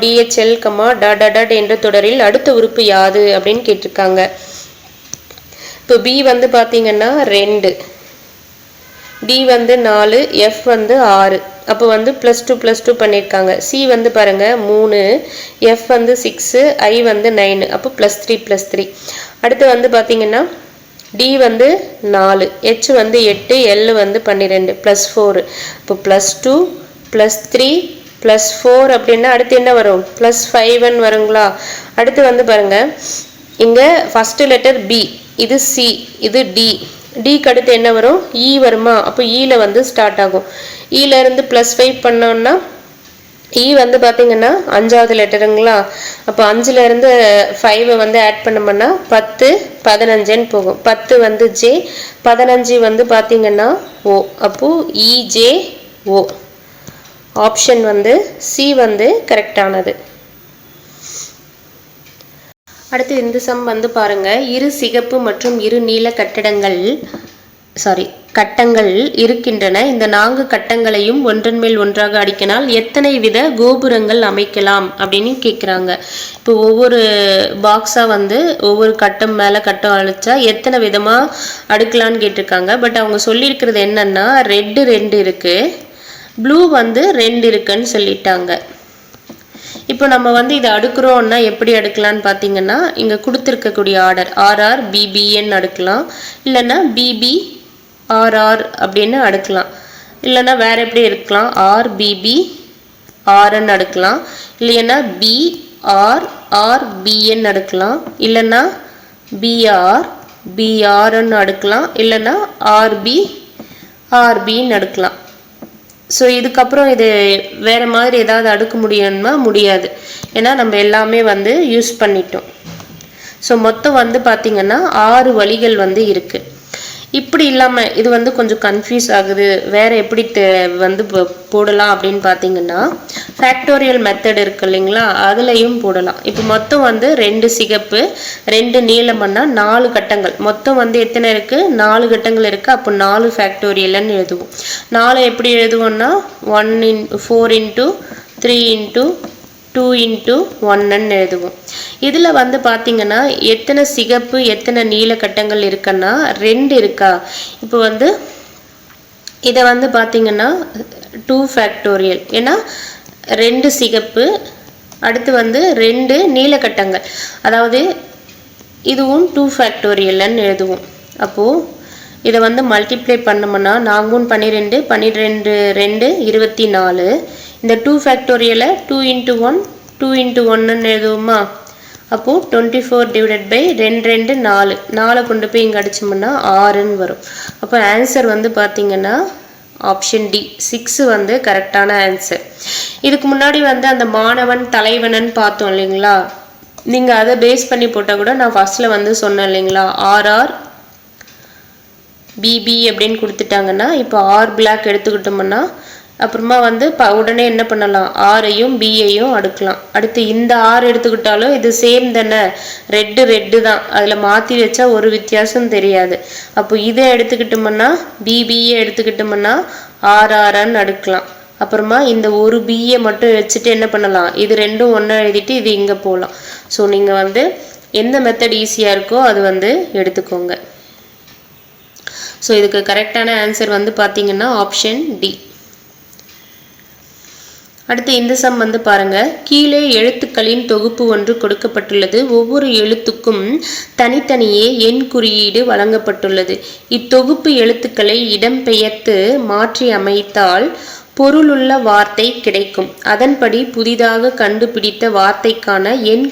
டிஹெச்எல் டாட் என்ற தொடரில் அடுத்த உறுப்பு யாது அப்படின்னு கேட்டிருக்காங்க. இப்போ பி வந்து பார்த்தீங்கன்னா 2, டி வந்து 4, எஃப் வந்து 6. அப்போ வந்து +2 பண்ணியிருக்காங்க. சி வந்து பாருங்க 3, எஃப் வந்து 6, ஐ வந்து 9. அப்போ +3. அடுத்து வந்து பார்த்தீங்கன்னா டி வந்து 4, ஹெச் வந்து 8, எல் வந்து 12, +4. இப்போ +2 +3 +4 அப்படின்னா அடுத்து என்ன வரும்? +5 வருங்களா? அடுத்து வந்து பாருங்க, இங்கே ஃபர்ஸ்ட் லெட்டர் பி, இது சி, இது டி. டிக்கு அடுத்து என்ன வரும்? இ வருமா? அப்போ ஈல வந்து ஸ்டார்ட் ஆகும். ஈல இருந்து +5 பண்ணோம்னா இ வந்து பார்த்தீங்கன்னா 5வது லெட்டருங்களா? அப்போ 5ல இருந்து 5 வந்து ஆட் பண்ணோம்னா 10 15ன்னு போகும். 10 வந்து ஜே, 15 வந்து பார்த்தீங்கன்னா ஓ. அப்போ இஜே ஓ. ஆப்ஷன் வந்து சி வந்து கரெக்டானது. அடுத்து இந்த சம் வந்து பாருங்க, இரு சிகப்பு மற்றும் இரு நீல கட்டங்கள் இருக்கின்றன. இந்த 4 கட்டங்களையும் ஒன்றன் மேல் ஒன்றாக அடுக்கினால் எத்தனை வித கோபுரங்கள் அமைக்கலாம் அப்படின்னு கேட்குறாங்க. இப்போ ஒவ்வொரு பாக்ஸாக வந்து ஒவ்வொரு கட்டம் மேலே கட்டம் அழிச்சா எத்தனை விதமாக அடுக்கலான்னு கேட்டிருக்காங்க. பட் அவங்க சொல்லியிருக்கிறது என்னன்னா ரெட்டு 2 இருக்கு, ப்ளூ வந்து 2 இருக்குன்னு சொல்லிட்டாங்க. இப்போ நம்ம வந்து இதை அடுக்குறோம்னா எப்படி அடுக்கலான்னு பார்த்தீங்கன்னா, இங்கே கொடுத்துருக்கக்கூடிய ஆர்டர் ஆர்ஆர் பிபிஎன்னு அடுக்கலாம், இல்லைன்னா பிபி ஆர்ஆர் அப்படின்னு அடுக்கலாம், இல்லைன்னா வேற எப்படி இருக்கலாம், ஆர்பிபி ஆர்ன்னு அடுக்கலாம், இல்லைன்னா பிஆர்ஆர்பிஎன் அடுக்கலாம், இல்லைன்னா பிஆர்பிஆர்ன்னு அடுக்கலாம், இல்லைன்னா ஆர்பிஆர்பின்னு அடுக்கலாம். ஸோ இதுக்கப்புறம் இது வேறு மாதிரி ஏதாவது அடுக்க முடியும்னா முடியாது, ஏன்னா நம்ம எல்லாமே வந்து யூஸ் பண்ணிட்டோம். ஸோ மொத்தம் வந்து பார்த்திங்கன்னா 6 வழிகள் வந்து இருக்குது. இப்படி இல்லாமல் இது வந்து கொஞ்சம் கன்ஃபியூஸ் ஆகுது, வேறு எப்படி வந்து போடலாம் அப்படின்னு பார்த்தீங்கன்னா ஃபேக்டோரியல் மெத்தட் இருக்கு இல்லைங்களா, அதுலேயும் போடலாம். இப்போ மொத்தம் வந்து 2 சிகப்பு 2 நீலம்னா 4 கட்டங்கள், மொத்தம் வந்து எத்தனை இருக்குது? 4 கட்டங்கள் இருக்குது. அப்போ 4 ஃபேக்டோரியல்னு எழுதுவோம். 4 எப்படி எழுதுவோம்னா 4 × 3 × 2 × 1 எழுதுவோம். இதில் வந்து பார்த்தீங்கன்னா எத்தனை சிகப்பு எத்தனை நீல கட்டங்கள் இருக்குன்னா 2 இருக்கா? இப்போ வந்து இதை வந்து பார்த்தீங்கன்னா 2 ஃபேக்டோரியல், ஏன்னா 2 சிகப்பு அடுத்து வந்து 2 நீல கட்டங்கள், அதாவது இதுவும் 2 ஃபேக்டோரியல்னு எழுதுவோம். அப்போது இதை வந்து மல்டிப்ளை பண்ணோம்னா 4 12 12 2 24. இந்த 2 ஃபேக்டோரியலை 2 × 1 2 × 1 எழுதுவோமா? அப்போது 24 / 2 2 4 கொண்டு போய் இங்கே அடிச்சோம்னா 6ன்னு வரும். அப்போ ஆன்சர் வந்து பார்த்தீங்கன்னா ஆப்ஷன் டி 6 வந்து கரெக்டான ஆன்சர். இதுக்கு முன்னாடி வந்து அந்த மாணவன் தலைவனன்னு பார்த்தோம் இல்லைங்களா, நீங்கள் அதை பேஸ் பண்ணி போட்டால் கூட நான் ஃபர்ஸ்டில் வந்து சொன்னேன் இல்லைங்களா, ஆர்ஆர் பிபி அப்படின்னு கொடுத்துட்டாங்கன்னா இப்போ ஆர் பிளாக் எடுத்துக்கிட்டோம்னா அப்புறமா வந்து உடனே என்ன பண்ணலாம், ஆரையும் பியையும் அடுக்கலாம். அடுத்து இந்த ஆர் எடுத்துக்கிட்டாலும் இது சேம் தானே, ரெட்டு தான், அதில் மாற்றி வச்சா ஒரு வித்தியாசம் தெரியாது. அப்போ இதை எடுத்துக்கிட்டோம்னா பிபியை எடுத்துக்கிட்டோம்னா ஆர்ஆர்ன்னு அடுக்கலாம். அப்புறமா இந்த ஒரு பியை மட்டும் வச்சுட்டு என்ன பண்ணலாம், இது ரெண்டும் ஒன்றா எழுதிட்டு இது இங்கே போகலாம். ஸோ நீங்கள் வந்து எந்த மெத்தட் ஈஸியாக இருக்கோ அது வந்து எடுத்துக்கோங்க. ஸோ இதுக்கு கரெக்டான ஆன்சர் வந்து பார்த்தீங்கன்னா ஆப்ஷன் டி. அடுத்து இந்த சம் வந்து பாருங்க, கீழே எழுத்துக்களின் தொகுப்பு ஒன்று கொடுக்கப்பட்டுள்ளது. ஒவ்வொரு எழுத்துக்கும் தனித்தனியே எண் குறியீடு வழங்கப்பட்டுள்ளது. இத்தொகுப்பு எழுத்துக்களை இடம்பெயர்த்து மாற்றி அமைத்தால் பொருளுள்ள வார்த்தை கிடைக்கும். அதன்படி புதிதாக கண்டுபிடித்த வார்த்தைக்கான எண்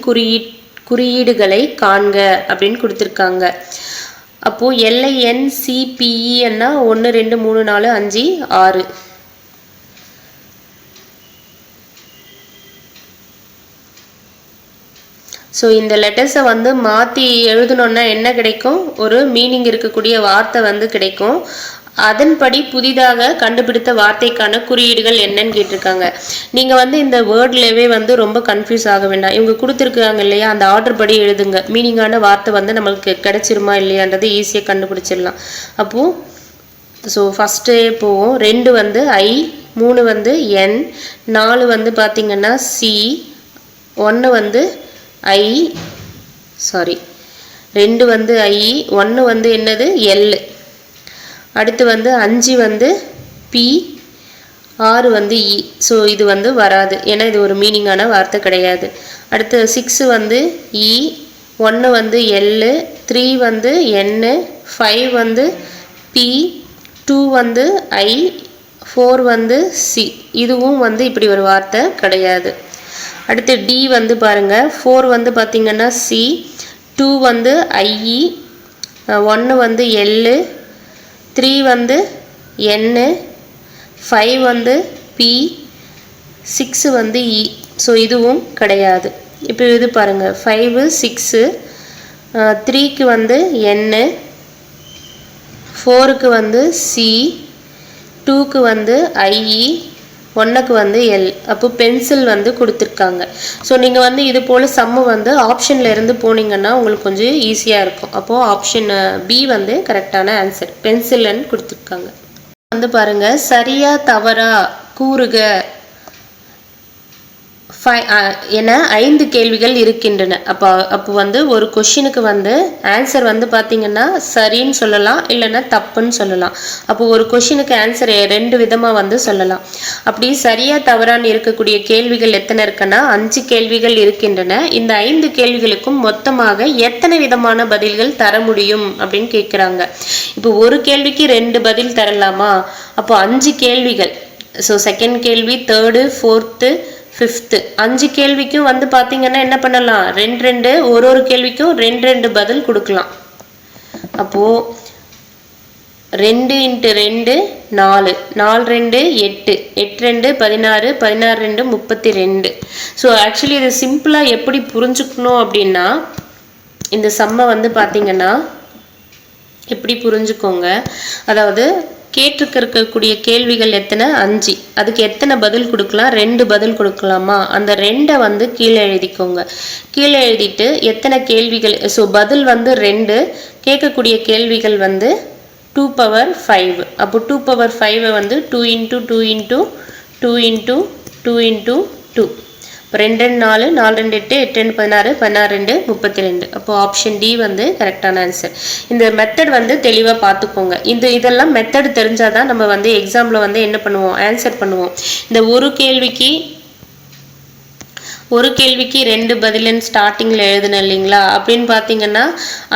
குறியீடுகளை காண்க அப்படின்னு கொடுத்துருக்காங்க. அப்போது LINCPEன்னா 1 2 3 4 5 6. ஸோ இந்த லெட்டர்ஸை வந்து மாற்றி எழுதணுன்னா என்ன கிடைக்கும்? ஒரு மீனிங் இருக்கக்கூடிய வார்த்தை வந்து கிடைக்கும். அதன்படி புதிதாக கண்டுபிடித்த வார்த்தைக்கான குறியீடுகள் என்னன்னு கேட்டிருக்காங்க. நீங்கள் வந்து இந்த வேர்ட்லேயே வந்து ரொம்ப கன்ஃபியூஸ் ஆக வேண்டாம். இவங்க கொடுத்துருக்காங்க இல்லையா, அந்த ஆர்டர் படி எழுதுங்க. மீனிங்கான வார்த்தை வந்து நம்மளுக்கு கிடைச்சிருமா இல்லையான்றது ஈஸியாக கண்டுபிடிச்சிடலாம். அப்போது ஸோ ஃபஸ்ட்டு போவோம். 2 வந்து I, 3 வந்து N, 4 வந்து பார்த்திங்கன்னா C, 1 வந்து I, 2 வந்து I, 1 வந்து என்னது L, அடுத்து வந்து 5 வந்து P, 6 வந்து E. ஸோ இது வந்து வராது, ஏன்னா இது ஒரு மீனிங்கான வார்த்தை கிடையாது. அடுத்து 6 வந்து E, 1 வந்து L, 3 வந்து N, 5 வந்து P, 2 வந்து I, 4 வந்து C. இதுவும் வந்து இப்படி ஒரு வார்த்தை கிடையாது. அடுத்து D வந்து பாருங்கள், 4 வந்து பார்த்திங்கன்னா C, 2 வந்து I, 1 வந்து L, 3 வந்து N, 5 வந்து P, 6 வந்து E. ஸோ இதுவும் கிடையாது. இப்போ இது பாருங்கள், 5 6, 3க்கு வந்து N, 4க்கு வந்து C, 2க்கு வந்து I, 1க்கு வந்து L. அப்போ பென்சில் வந்து கொடுத்துருக்காங்க. ஸோ நீங்கள் வந்து இது போல் சம்மு வந்து ஆப்ஷனில் இருந்து போனீங்கன்னா உங்களுக்கு கொஞ்சம் ஈஸியாக இருக்கும். அப்போது ஆப்ஷன் B வந்து கரெக்டான ஆன்சர். பென்சில்னு கொடுத்துருக்காங்க. வந்து பாருங்கள், சரியா தவறா கூறுக என 5 கேள்விகள் இருக்கின்றன. அப்போ வந்து ஒரு கொஷினுக்கு வந்து ஆன்சர் வந்து பார்த்திங்கன்னா சரின்னு சொல்லலாம், இல்லைன்னா தப்புன்னு சொல்லலாம். அப்போ ஒரு கொஷினுக்கு ஆன்சர் 2 விதமாக வந்து சொல்லலாம். அப்படி சரியா தவறான்னு இருக்கக்கூடிய கேள்விகள் எத்தனை இருக்குன்னா 5 கேள்விகள் இருக்கின்றன. இந்த 5 கேள்விகளுக்கும் மொத்தமாக எத்தனை விதமான பதில்கள் தர முடியும் அப்படின்னு கேட்குறாங்க. இப்போ ஒரு கேள்விக்கு 2 பதில் தரலாமா? அப்போ 5 கேள்விகள். ஸோ செகண்ட் கேள்வி, தேர்டு, ஃபோர்த்து, 5th 5 கேள்விக்கும் வந்து பார்த்தீங்கன்னா என்ன பண்ணலாம், 2 ஒரு கேள்விக்கும் 2 பதில் கொடுக்கலாம். அப்போது 2 × 2 4, 4 2 8, 8 2 16, 16 2 32. ஸோ ஆக்சுவலி இது சிம்பிளாக எப்படி புரிஞ்சுக்கணும் அப்படின்னா, இந்த சம்மை வந்து பார்த்தீங்கன்னா எப்படி புரிஞ்சுக்கோங்க. அதாவது கேட்டிருக்கக்கூடிய கேள்விகள் எத்தனை? 5. அதுக்கு எத்தனை பதில் கொடுக்கலாம்? 2 பதில் கொடுக்கலாமா? அந்த 2 வந்து கீழே எழுதிக்கோங்க. கீழே எழுதிட்டு எத்தனை கேள்விகள், ஸோ பதில் வந்து 2, கேட்கக்கூடிய கேள்விகள் வந்து 2^5. அப்போ 2^5 வந்து 2 × 2 × 2 × 2 × 2. இப்போ 2 4, 4 2 8, 8 2 16, 16 2 32. அப்போ ஆப்ஷன் டி வந்து கரெக்டான ஆன்சர். இந்த மெத்தட் வந்து தெளிவாக பார்த்துக்கோங்க. இதெல்லாம் மெத்தட் தெரிஞ்சாதான் நம்ம வந்து எக்ஸாமில் வந்து என்ன பண்ணுவோம், ஆன்சர் பண்ணுவோம். இந்த ஒரு கேள்விக்கு 2 பதிலுன்னு ஸ்டார்டிங்கில் எழுதுனேன் இல்லைங்களா, அப்படின்னு பார்த்தீங்கன்னா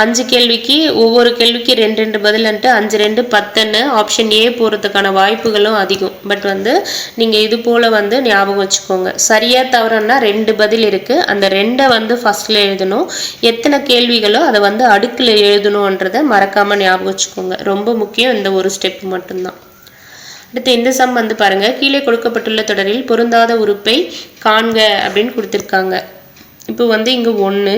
5 கேள்விக்கு ஒவ்வொரு கேள்விக்கு 2 பதிலுன்ட்டு 5 2 10ன்னு ஆப்ஷன் ஏ போகிறதுக்கான வாய்ப்புகளும் அதிகம். பட் வந்து நீங்கள் இது போல் வந்து ஞாபகம் வச்சுக்கோங்க. சரியாக தவறுன்னா 2 பதில் இருக்குது, அந்த 2 வந்து ஃபஸ்ட்டில் எழுதணும். எத்தனை கேள்விகளோ அதை வந்து அடுக்கில் எழுதணுன்றதை மறக்காமல் ஞாபகம் வச்சுக்கோங்க. ரொம்ப முக்கியம் இந்த ஒரு ஸ்டெப் மட்டும்தான். அடுத்து இந்த சம் வந்து பாருங்க, கீழே கொடுக்கப்பட்டுள்ள தொடரில் பொருந்தாத உறுப்பை காண்க அப்படின்னு கொடுத்துருக்காங்க. இப்போ வந்து இங்கே 1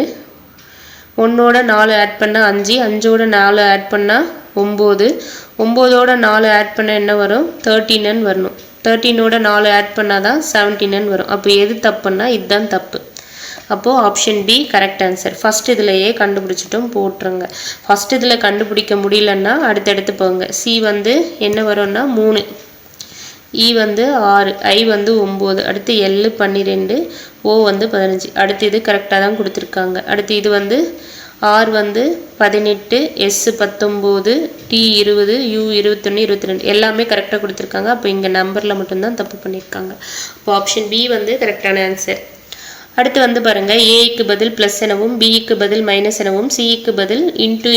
4 ஆட் பண்ணால் 5, 5 4 ஆட் பண்ணால் 9, 9 4 ஆட் பண்ணால் என்ன வரும்? 13 வரணும். 13 4 ஆட் பண்ணால் தான் 17 வரும். அப்போ எது தப்புன்னா இதுதான் தப்பு. அப்போது option D correct answer. First இதிலையே கண்டுபிடிச்சிட்டோம், போட்டுருங்க. ஃபஸ்ட் இதில் கண்டுபிடிக்க முடியலன்னா அடுத்தடுத்து போங்க. சி வந்து என்ன வரும்னா 3, இ வந்து 6, ஐ வந்து 9, அடுத்து எல் 12, ஓ வந்து 15. அடுத்து இது கரெக்டாக தான் கொடுத்துருக்காங்க. அடுத்து இது வந்து ஆர் வந்து 18, எஸ் 19, டி 20, யூ 21, 22 எல்லாமே கரெக்டாக கொடுத்துருக்காங்க. அப்போ இங்கே நம்பரில் மட்டும்தான் தப்பு பண்ணியிருக்காங்க. அப்போ ஆப்ஷன் பி வந்து கரெக்டான ஆன்சர். அடுத்து வந்து பாருங்கள், ஏக்கு பதில் ப்ளஸ் எனவும், பிக்கு பதில் மைனஸ் எனவும், சிக்கு பதில் இன்ட்டு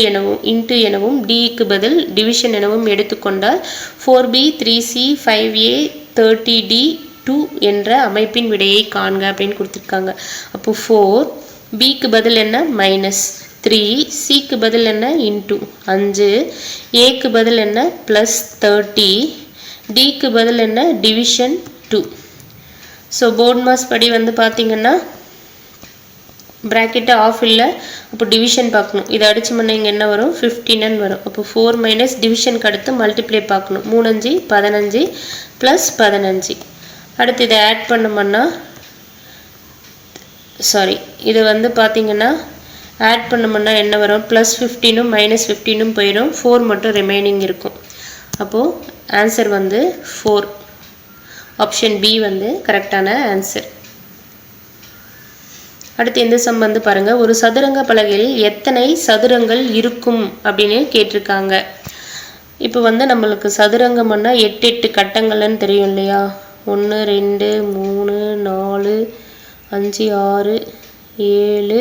எனவும், டிக்கு பதில் டிவிஷன் எனவும் எடுத்துக்கொண்டால் 4b 3c 5a 30D2 என்ற அமைப்பின் விடையை காண்க அப்படின்னு கொடுத்துருக்காங்க. அப்போ 4, பிக்கு பதில் என்ன -3, சிக்கு பதில் என்ன இன்டூ 5, ஏக்கு பதில் என்ன +30, டிக்கு பதில் என்ன டிவிஷன் 2. ஸோ போர்ட் மாஸ் படி வந்து பார்த்தீங்கன்னா ப்ராக்கெட்டு ஆஃப் இல்லை, அப்போ டிவிஷன் பார்க்கணும். இதை அடிச்சு பண்ண இங்கே என்ன வரும் 15 வரும். அப்போ 4 - டிவிஷனுக்கு அடுத்து மல்டிப்ளை பார்க்கணும். 3 5 15 + 15. அடுத்து இதை ஆட் பண்ணோம்னா இது வந்து பார்த்தீங்கன்னா ஆட் பண்ணோம்னா என்ன வரும் +15 -15 போயிடும், 4 மட்டும் ரிமைனிங் இருக்கும். அப்போது ஆன்சர் வந்து 4. ஆப்ஷன் பி வந்து கரெக்டான ஆன்சர். அடுத்து இந்த சம் வந்து பாருங்க, ஒரு சதுரங்க பலகையில் எத்தனை சதுரங்கள் இருக்கும் அப்படின்னு கேட்டிருக்காங்க. இப்போ வந்து நம்மளுக்கு சதுரங்கம்னா 8 கட்டங்கள்னு தெரியும் இல்லையா. 1 2 3 4 5 6 7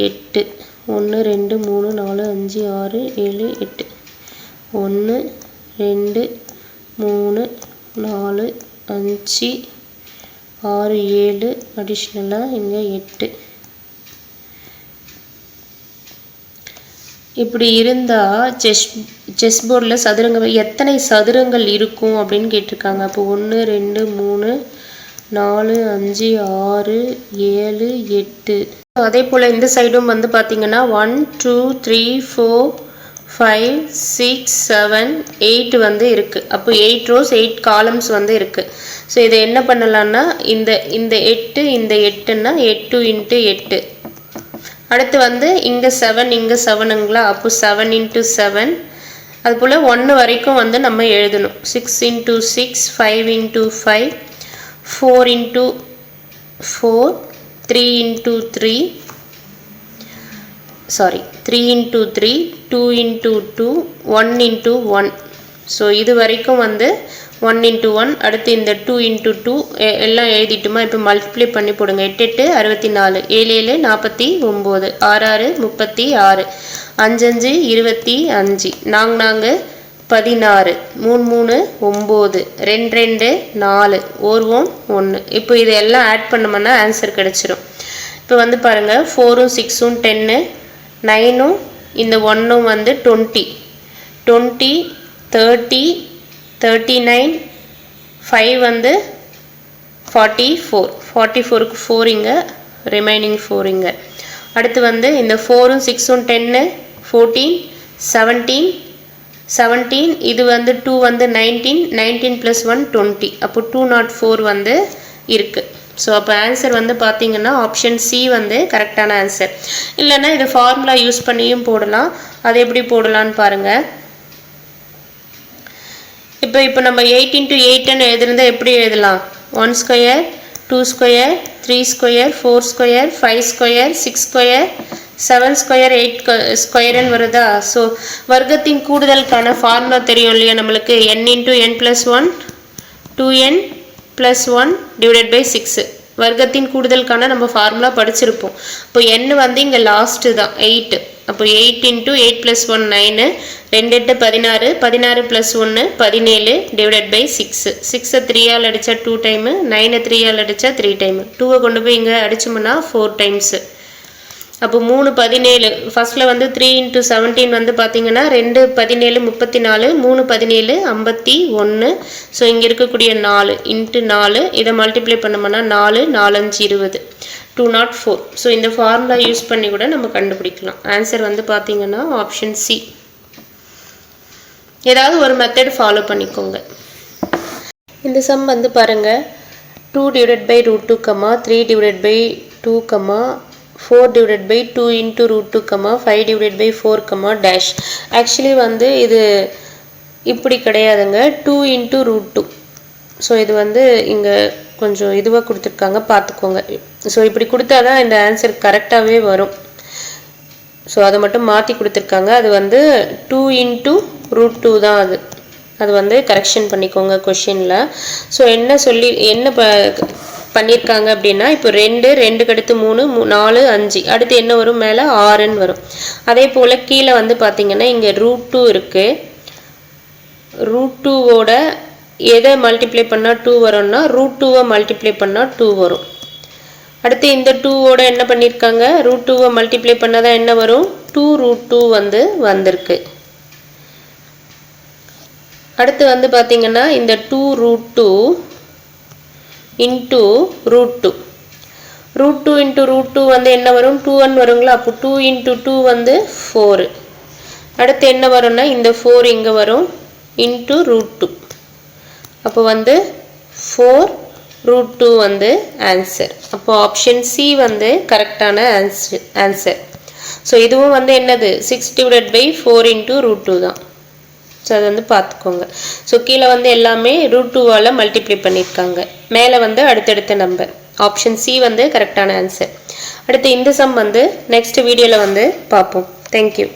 8 1 2 3 4 5 6 7 8 1 2 3 4 5 6 7 அடிஷ்னலாக இங்கே 8. இப்படி இருந்தால் செஸ் போர்டில் சதுரங்கள் எத்தனை சதுரங்கள் இருக்கும் அப்படின்னு கேட்டிருக்காங்க. அப்போ 1 2 3 4 5 6 7 8. அதே போல் இந்த சைடும் வந்து பார்த்திங்கன்னா 1 2 3 4 5 6 7 8 வந்து இருக்குது. அப்போ 8 rows 8 columns வந்து இருக்குது. ஸோ இதை என்ன பண்ணலான்னா இந்த 8 இந்த 8ன்னா 8 × 8. அடுத்து வந்து இங்கே 7 இங்கே 7ங்களா, அப்போ 7 × 7. அதுபோல் 1 வரைக்கும் வந்து நம்ம எழுதணும். 6 × 6 5 × 5 4 × 4 3 × 3 3 × 3 2 × 2 1 × 1. ஸோ இது வரைக்கும் வந்து 1 × 1. அடுத்து இந்த 2 × 2 எல்லாம் எழுதிட்டுமா. இப்போ மல்டிப்ளை பண்ணி போடுங்க. 8 8 64 7 7 49 6 6 36 5 5 25 4 4 16 3 3 9 2 2 4 1 1. இப்போ இது எல்லாம் ஆட் பண்ணோம்னா ஆன்சர் கிடச்சிரும். இப்போ வந்து பாருங்கள் 4 6 10 9 இந்த 1 வந்து 20 20 30 39 5 வந்து 44 44க்கு 4 இங்கே ரிமைனிங் 4 இங்கே. அடுத்து வந்து இந்த 4 6 10 14 17 17 இது வந்து 2 வந்து 19 19 + 1 20. அப்போ 204 வந்து இருக்குது. ஸோ அப்போ ஆன்சர் வந்து பார்த்தீங்கன்னா ஆப்ஷன் சி வந்து கரெக்டான ஆன்சர். இல்லைன்னா இது ஃபார்முலா யூஸ் பண்ணியும் போடலாம். அது எப்படி போடலான்னு பாருங்கள். இப்போ நம்ம 8 × 8ன்னு எழுதுறதா எப்படி எழுதலாம். 1 square 2 square 3 square 4 square 5 square 6 square 7 square 8 ஸ்கொயர்னு வருதா. ஸோ வர்க்கத்தின் கூடுதலுக்கான ஃபார்முலா தெரியும் இல்லையா நம்மளுக்கு. n × n + 1 2n + 1 / 6. வர்க்கத்தின் கூடுதலுக்கான நம்ம ஃபார்முலா படிச்சிருப்போம். இப்போ n வந்து இங்கே லாஸ்ட்டு தான் 8. அப்போ 8 × 8 + 1 9 2 8 16 16 + 1 17 / 6. 6 3ஆல் அடித்தா 2 டைமு 9 3ஆல் அடித்தா 3 டைமு 2 கொண்டு போய் இங்கே அடிச்சோம்னா 4 டைம்ஸு. அப்போ 3 17 ஃபர்ஸ்ட்டில் வந்து 3 × 17 வந்து பார்த்தீங்கன்னா 2 17 34 3 17 51. ஸோ இங்கே இருக்கக்கூடிய 4 × 4 இதை மல்டிப்ளை பண்ணோம்னா 4 4 5 20 204. ஸோ இந்த ஃபார்முலா யூஸ் பண்ணி கூட நம்ம கண்டுபிடிக்கலாம். ஆன்சர் வந்து பார்த்தீங்கன்னா ஆப்ஷன் சி. ஏதாவது ஒரு மெத்தட் ஃபாலோ பண்ணிக்கோங்க. இந்த சம் வந்து பாருங்கள் 2 / √2, 3 / 2, 4 / 2 × √2, 5 / 4, டேஷ். ஆக்சுவலி வந்து இது இப்படி கிடையாதுங்க, 2 × √2. ஸோ இது வந்து இங்கே கொஞ்சம் இதுவாக கொடுத்துருக்காங்க, பார்த்துக்கோங்க. ஸோ இப்படி கொடுத்தா தான் இந்த ஆன்சர் கரெக்டாகவே வரும். ஸோ அதை மட்டும் மாற்றி கொடுத்துருக்காங்க. அது வந்து 2 × √2 தான். அது வந்து கரெக்ஷன் பண்ணிக்கோங்க கொஷினில். ஸோ என்ன பண்ணியிருக்காங்க அப்படின்னா, இப்போ 2 2க்கு அடுத்து 3 4 5 அடுத்து என்ன வரும் மேலே 6ன்னு வரும். அதே போல் கீழே வந்து பார்த்திங்கன்னா இங்கே √2 இருக்குது. √2வோட எதை மல்டிப்ளை பண்ணால் 2 வரும்னா √2 மல்டிப்ளை பண்ணால் 2 வரும். அடுத்து இந்த 2ஓட என்ன பண்ணியிருக்காங்க, √2 மல்டிப்ளை பண்ணால் தான் என்ன வரும், 2√2 வந்திருக்கு. அடுத்து பார்த்தீங்கன்னா இந்த 2√2 இன்ட்டு √2 √2 இன்ட்டு √2 என்ன வரும், 2n வருங்களா. அப்போ 2 இன்ட்டு 2 4. அடுத்து என்ன வரும்னா இந்த 4 இங்கே வரும் இன்ட்டு √2. அப்போ 4√2 ஆன்சர். அப்போ ஆப்ஷன் சி கரெக்டான ஆன்சர். ஸோ இதுவும் என்னது 6/4 இன்ட்டு √2 தான். ஸோ அது பார்த்துக்கோங்க. ஸோ கீழே எல்லாமே √2வால் மல்டிப்ளை பண்ணியிருக்காங்க. மேலே அடுத்தடுத்த நம்பர். ஆப்ஷன் சி கரெக்டான ஆன்சர். அடுத்து இந்த சம் நெக்ஸ்ட் வீடியோவில் பார்ப்போம். தேங்க்யூ.